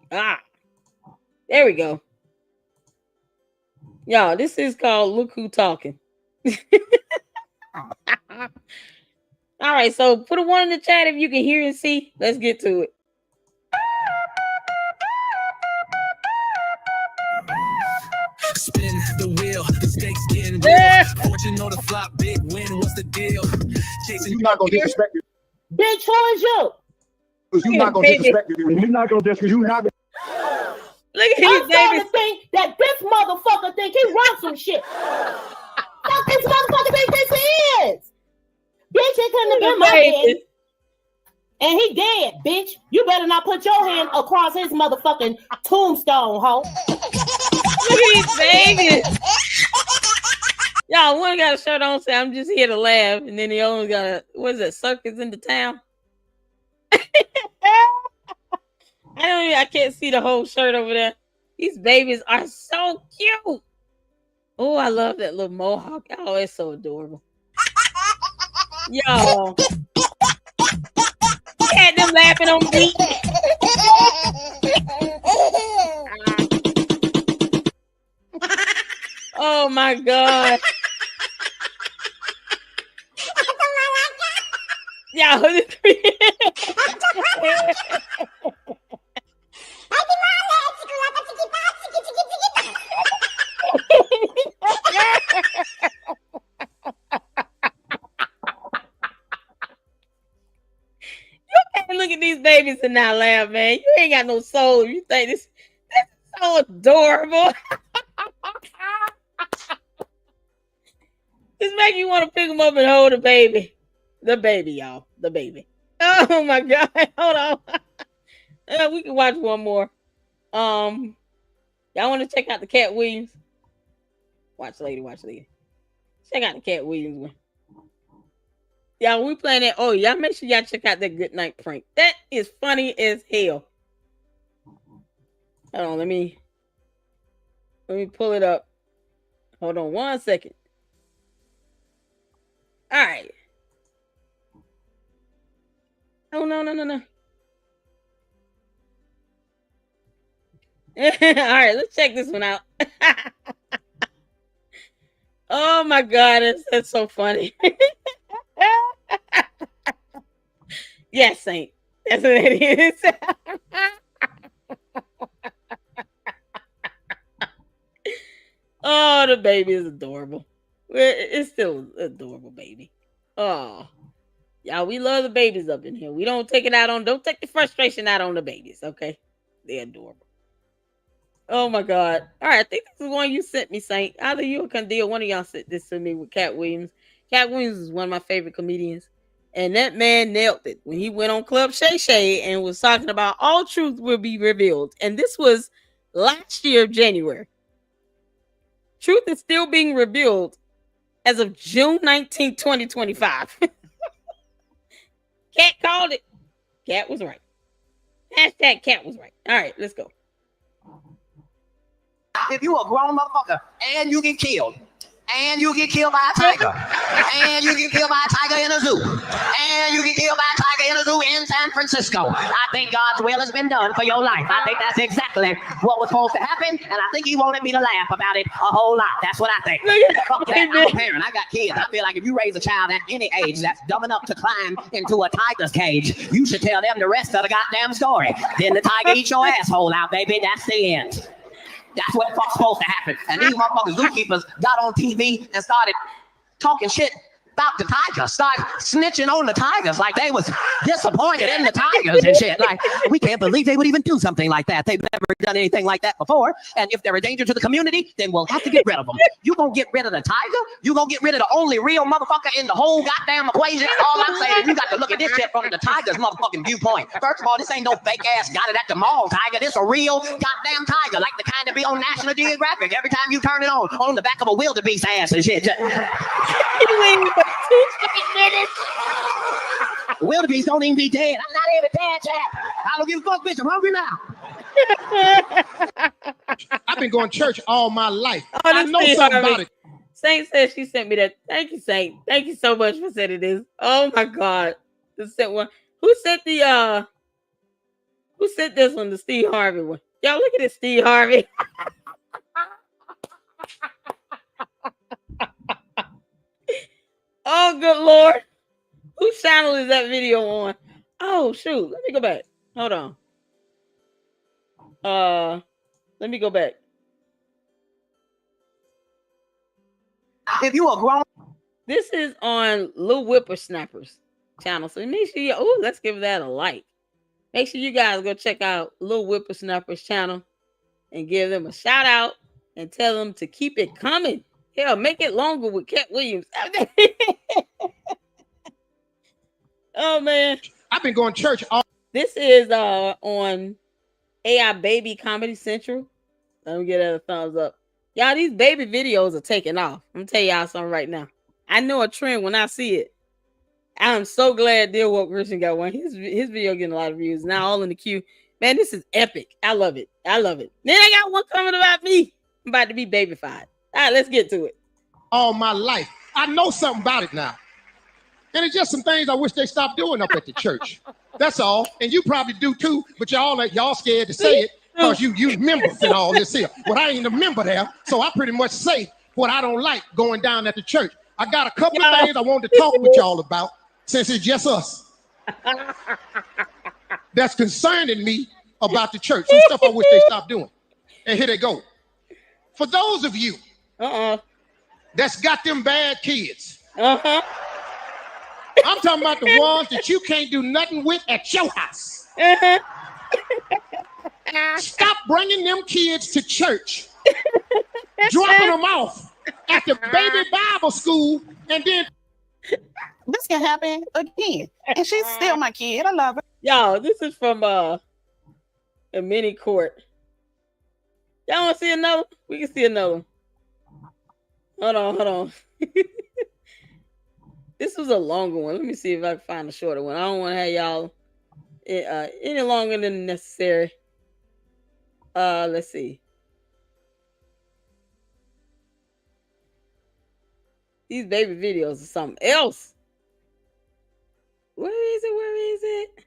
There we go. Y'all, this is called Look Who Talking. All right, so put a 1 in the chat if you can hear and see. Let's get to it. Spin the wheel, the stakes getting real. Fortune on the flop, big win. What's the deal? Chasing. You're not gonna disrespect it. Bitch, who is you? You're not gonna disrespect it. You're not gonna disrespect. You're not. Look at I'm starting to think that this motherfucker think he runs some shit. Fuck this motherfucker think this is. Bitch, he couldn't have been my head. And he dead, bitch. You better not put your hand across his motherfucking tombstone, hoe. Look at these babies. Y'all, one got a shirt on, say I'm just here to laugh, and then the other one got circus in the town? I can't see the whole shirt over there. These babies are so cute. Oh, I love that little mohawk. Oh, it's so adorable. Yo. I had them laughing on me. Oh my God. Yo. Look at these babies and not laugh, man. You ain't got no soul. You think this is so adorable. This make you want to pick them up and hold the baby. The baby, y'all. The baby. Oh my God. Hold on. We can watch one more. Y'all want to check out the Cat Williams? Watch Lady. Check out the Cat Williams one. Y'all, we playing that. Oh, y'all make sure y'all check out that Good Night prank. That is funny as hell. Hold on, let me pull it up. Hold on 1 second. All right. Oh, no. All right, let's check this one out. Oh my God, that's so funny. Yes, Saint. That's what it is. Oh, the baby is adorable. It's still an adorable baby. Oh, Y'all, we love the babies up in here. We don't take the frustration out on the babies, okay? They're adorable. Oh my God. All right, I think this is one you sent me, Saint. Either you or Candia, one of y'all sent this to me with Cat Williams. Cat Williams is one of my favorite comedians. And that man nailed it when he went on Club Shay Shay and was talking about all truth will be revealed. And this was last year, January. Truth is still being revealed as of June 19, 2025. Cat called it. Cat was right. Hashtag Cat was right. All right, let's go. If you a grown motherfucker and you get killed, and you get killed by a tiger, and you get killed by a tiger in a zoo, and you get killed by a tiger in a zoo in San Francisco, I think God's will has been done for your life. I think that's exactly what was supposed to happen, and I think he wanted me to laugh about it a whole lot. That's what I think. I'm a parent. I got kids. I feel like if you raise a child at any age that's dumb enough to climb into a tiger's cage, you should tell them the rest of the goddamn story. Then the tiger eats your asshole out, baby. That's the end. That's what fuck's supposed to happen. And these motherfucking zookeepers got on TV and started talking shit about the tigers, started snitching on the tigers like they was disappointed in the tigers and shit. Like, we can't believe they would even do something like that. They've never done anything like that before. And if they're a danger to the community, then we'll have to get rid of them. You gonna get rid of the tiger? You gonna get rid of the only real motherfucker in the whole goddamn equation? All I'm saying is you got to look at this shit from the tiger's motherfucking viewpoint. First of all, this ain't no fake ass got it at the mall tiger. This a real goddamn tiger, like the kind that be on National Geographic every time you turn it on the back of a wildebeest ass and shit. Wildebeest don't even be dead. I'm not even dead, chap. I don't give a fuck, bitch. I'm hungry now. I've been going to church all my life. I know something about it. Saint said she sent me that. Thank you, Saint. Thank you so much for sending this. Oh my God. This sent one. Who sent this one? The Steve Harvey one. Y'all look at this Steve Harvey. Oh, good Lord. Whose channel is that video on? Oh, shoot. Let me go back. Hold on. Let me go back. If you are grown. This is on Lil Whippersnapper's channel. So make sure you, let's give that a like. Make sure you guys go check out Lil Whippersnapper's channel and give them a shout out and tell them to keep it coming. Hell, make it longer with Cat Williams. Oh man, I've been going to church all. This is on AI Baby Comedy Central. Let me get that a thumbs up. Y'all, these baby videos are taking off. I'm gonna tell y'all something right now. I know a trend when I see it. I'm so glad Dear Woke Christian got one. His video getting a lot of views now, all in the queue. Man, this is epic. I love it. I love it. Then I got one coming about me. I'm about to be babyfied. All right, let's get to it. All my life. I know something about it now. And it's just some things I wish they stopped doing up at the church. That's all. And you probably do too, but y'all scared to say it because you members and all this here. But I ain't a member there, so I pretty much say what I don't like going down at the church. I got a couple of things I wanted to talk with y'all about since it's just us. That's concerning me about the church. Some stuff I wish they stopped doing. And here they go. For those of you that's got them bad kids. I'm talking about the ones that you can't do nothing with at your house. Stop bringing them kids to church, dropping them off at the baby Bible school, and then this can happen again. And she's still my kid. I love her. Y'all, this is from a mini court. Y'all want to see another? We can see another. Hold on. This was a longer one. Let me see if I can find a shorter one. I don't want to have y'all any longer than necessary. Let's see. These baby videos are something else. Where is it?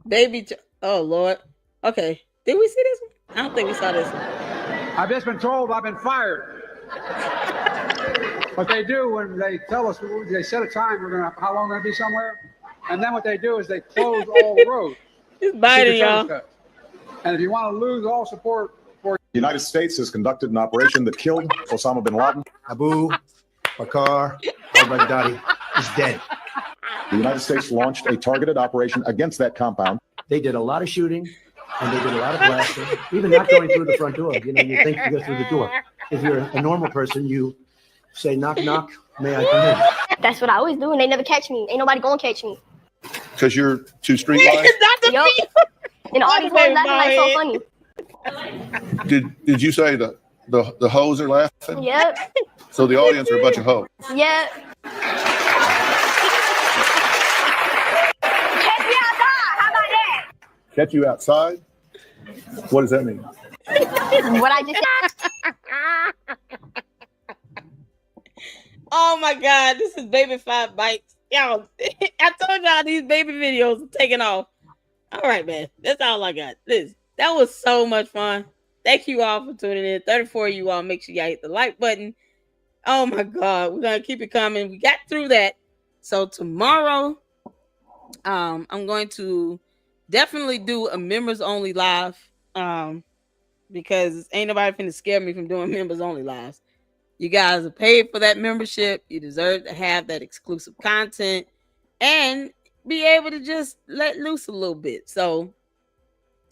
Baby. Oh, Lord. Okay. Did we see this one? I don't think we saw this one. I've just been told I've been fired. What they do when they tell us, they set a time, how long we're going to be somewhere. And then what they do is they close all the roads. It's biting, y'all. And if you want to lose all support for the United States has conducted an operation that killed Osama bin Laden. Abu Bakr al-Baghdadi is dead. The United States launched a targeted operation against that compound. They did a lot of shooting and they did a lot of blasting, even not going through the front door. You know, you think you go through the door. If you're a normal person, you say, knock, knock, may I come in? That's what I always do, and they never catch me. Ain't nobody gonna catch me. Because you're too streetwise? Yup. And all these hoes laughing like so funny. Did you say the hoes are laughing? Yep. So the audience are a bunch of hoes. Yep. Catch me outside. How about that? Catch you outside? What does that mean? What I just Oh my God, this is Baby 5 Bites. Y'all, I told y'all these baby videos are taking off. All right, man. That's all I got. That was so much fun. Thank you all for tuning in. 34 of you all, make sure y'all hit the like button. Oh my God, we're gonna keep it coming. We got through that. So tomorrow, I'm going to definitely do a members only live. Because ain't nobody finna scare me from doing members only lives. You guys are paid for that membership. You deserve to have that exclusive content and be able to just let loose a little bit. So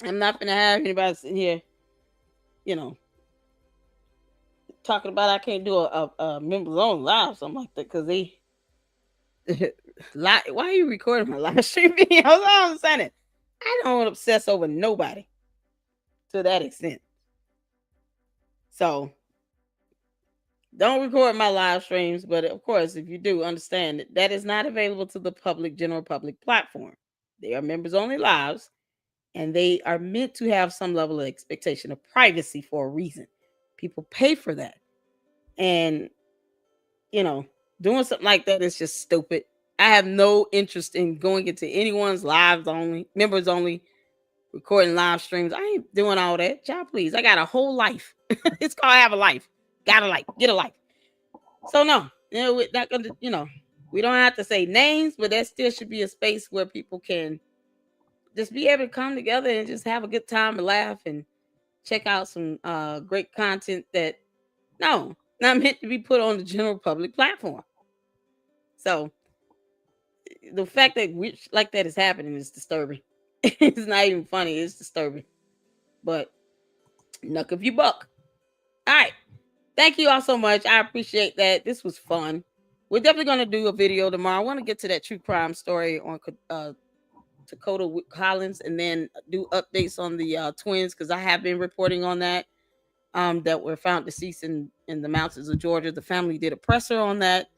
I'm not gonna have anybody sitting here, you know, talking about I can't do a members only live, something like that, because they why are you recording my live stream videos? I don't understand it. I don't obsess over nobody to that extent. So don't record my live streams, but of course, if you do, understand that is not available to the general public platform. They are members only lives, and they are meant to have some level of expectation of privacy for a reason. People pay for that. And, you know, doing something like that is just stupid. I have no interest in going into anyone's lives only, members only, recording live streams. I ain't doing all that. Y'all, please. I got a whole life. It's called have a life. Got a life. Get a life. So no, you know, we're not gonna, you know, we don't have to say names, but there still should be a space where people can just be able to come together and just have a good time and laugh and check out some great content that not meant to be put on the general public platform. So the fact that like that is happening is disturbing. It's not even funny, it's disturbing. But knuck if you buck. All right. Thank you all so much. I appreciate that. This was fun. We're definitely going to do a video tomorrow. I want to get to that true crime story on Dakota Collins and then do updates on the twins, because I have been reporting on that were found deceased in the mountains of Georgia. The family did a presser on that.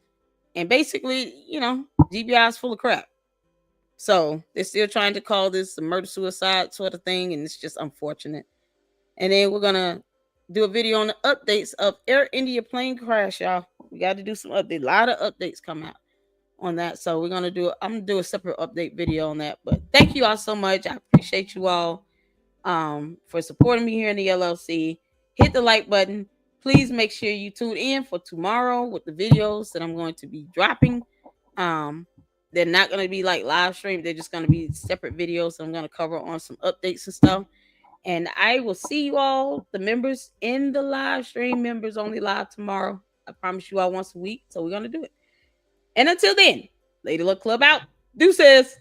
And basically, you know, GBI is full of crap. So they're still trying to call this a murder-suicide sort of thing, and it's just unfortunate. And then we're going to do a video on the updates of Air India plane crash, y'all. We got to do some updates. A lot of updates come out on that. So I'm going to do a separate update video on that. But thank you all so much. I appreciate you all for supporting me here in the LLC. Hit the like button. Please make sure you tune in for tomorrow with the videos that I'm going to be dropping. They're not going to be like live stream. They're just going to be separate videos. So I'm going to cover on some updates and stuff. And I will see you all, the members, in the live stream, members only live tomorrow. I promise you all once a week. So we're going to do it. And until then, Lady Luck Club out. Deuces.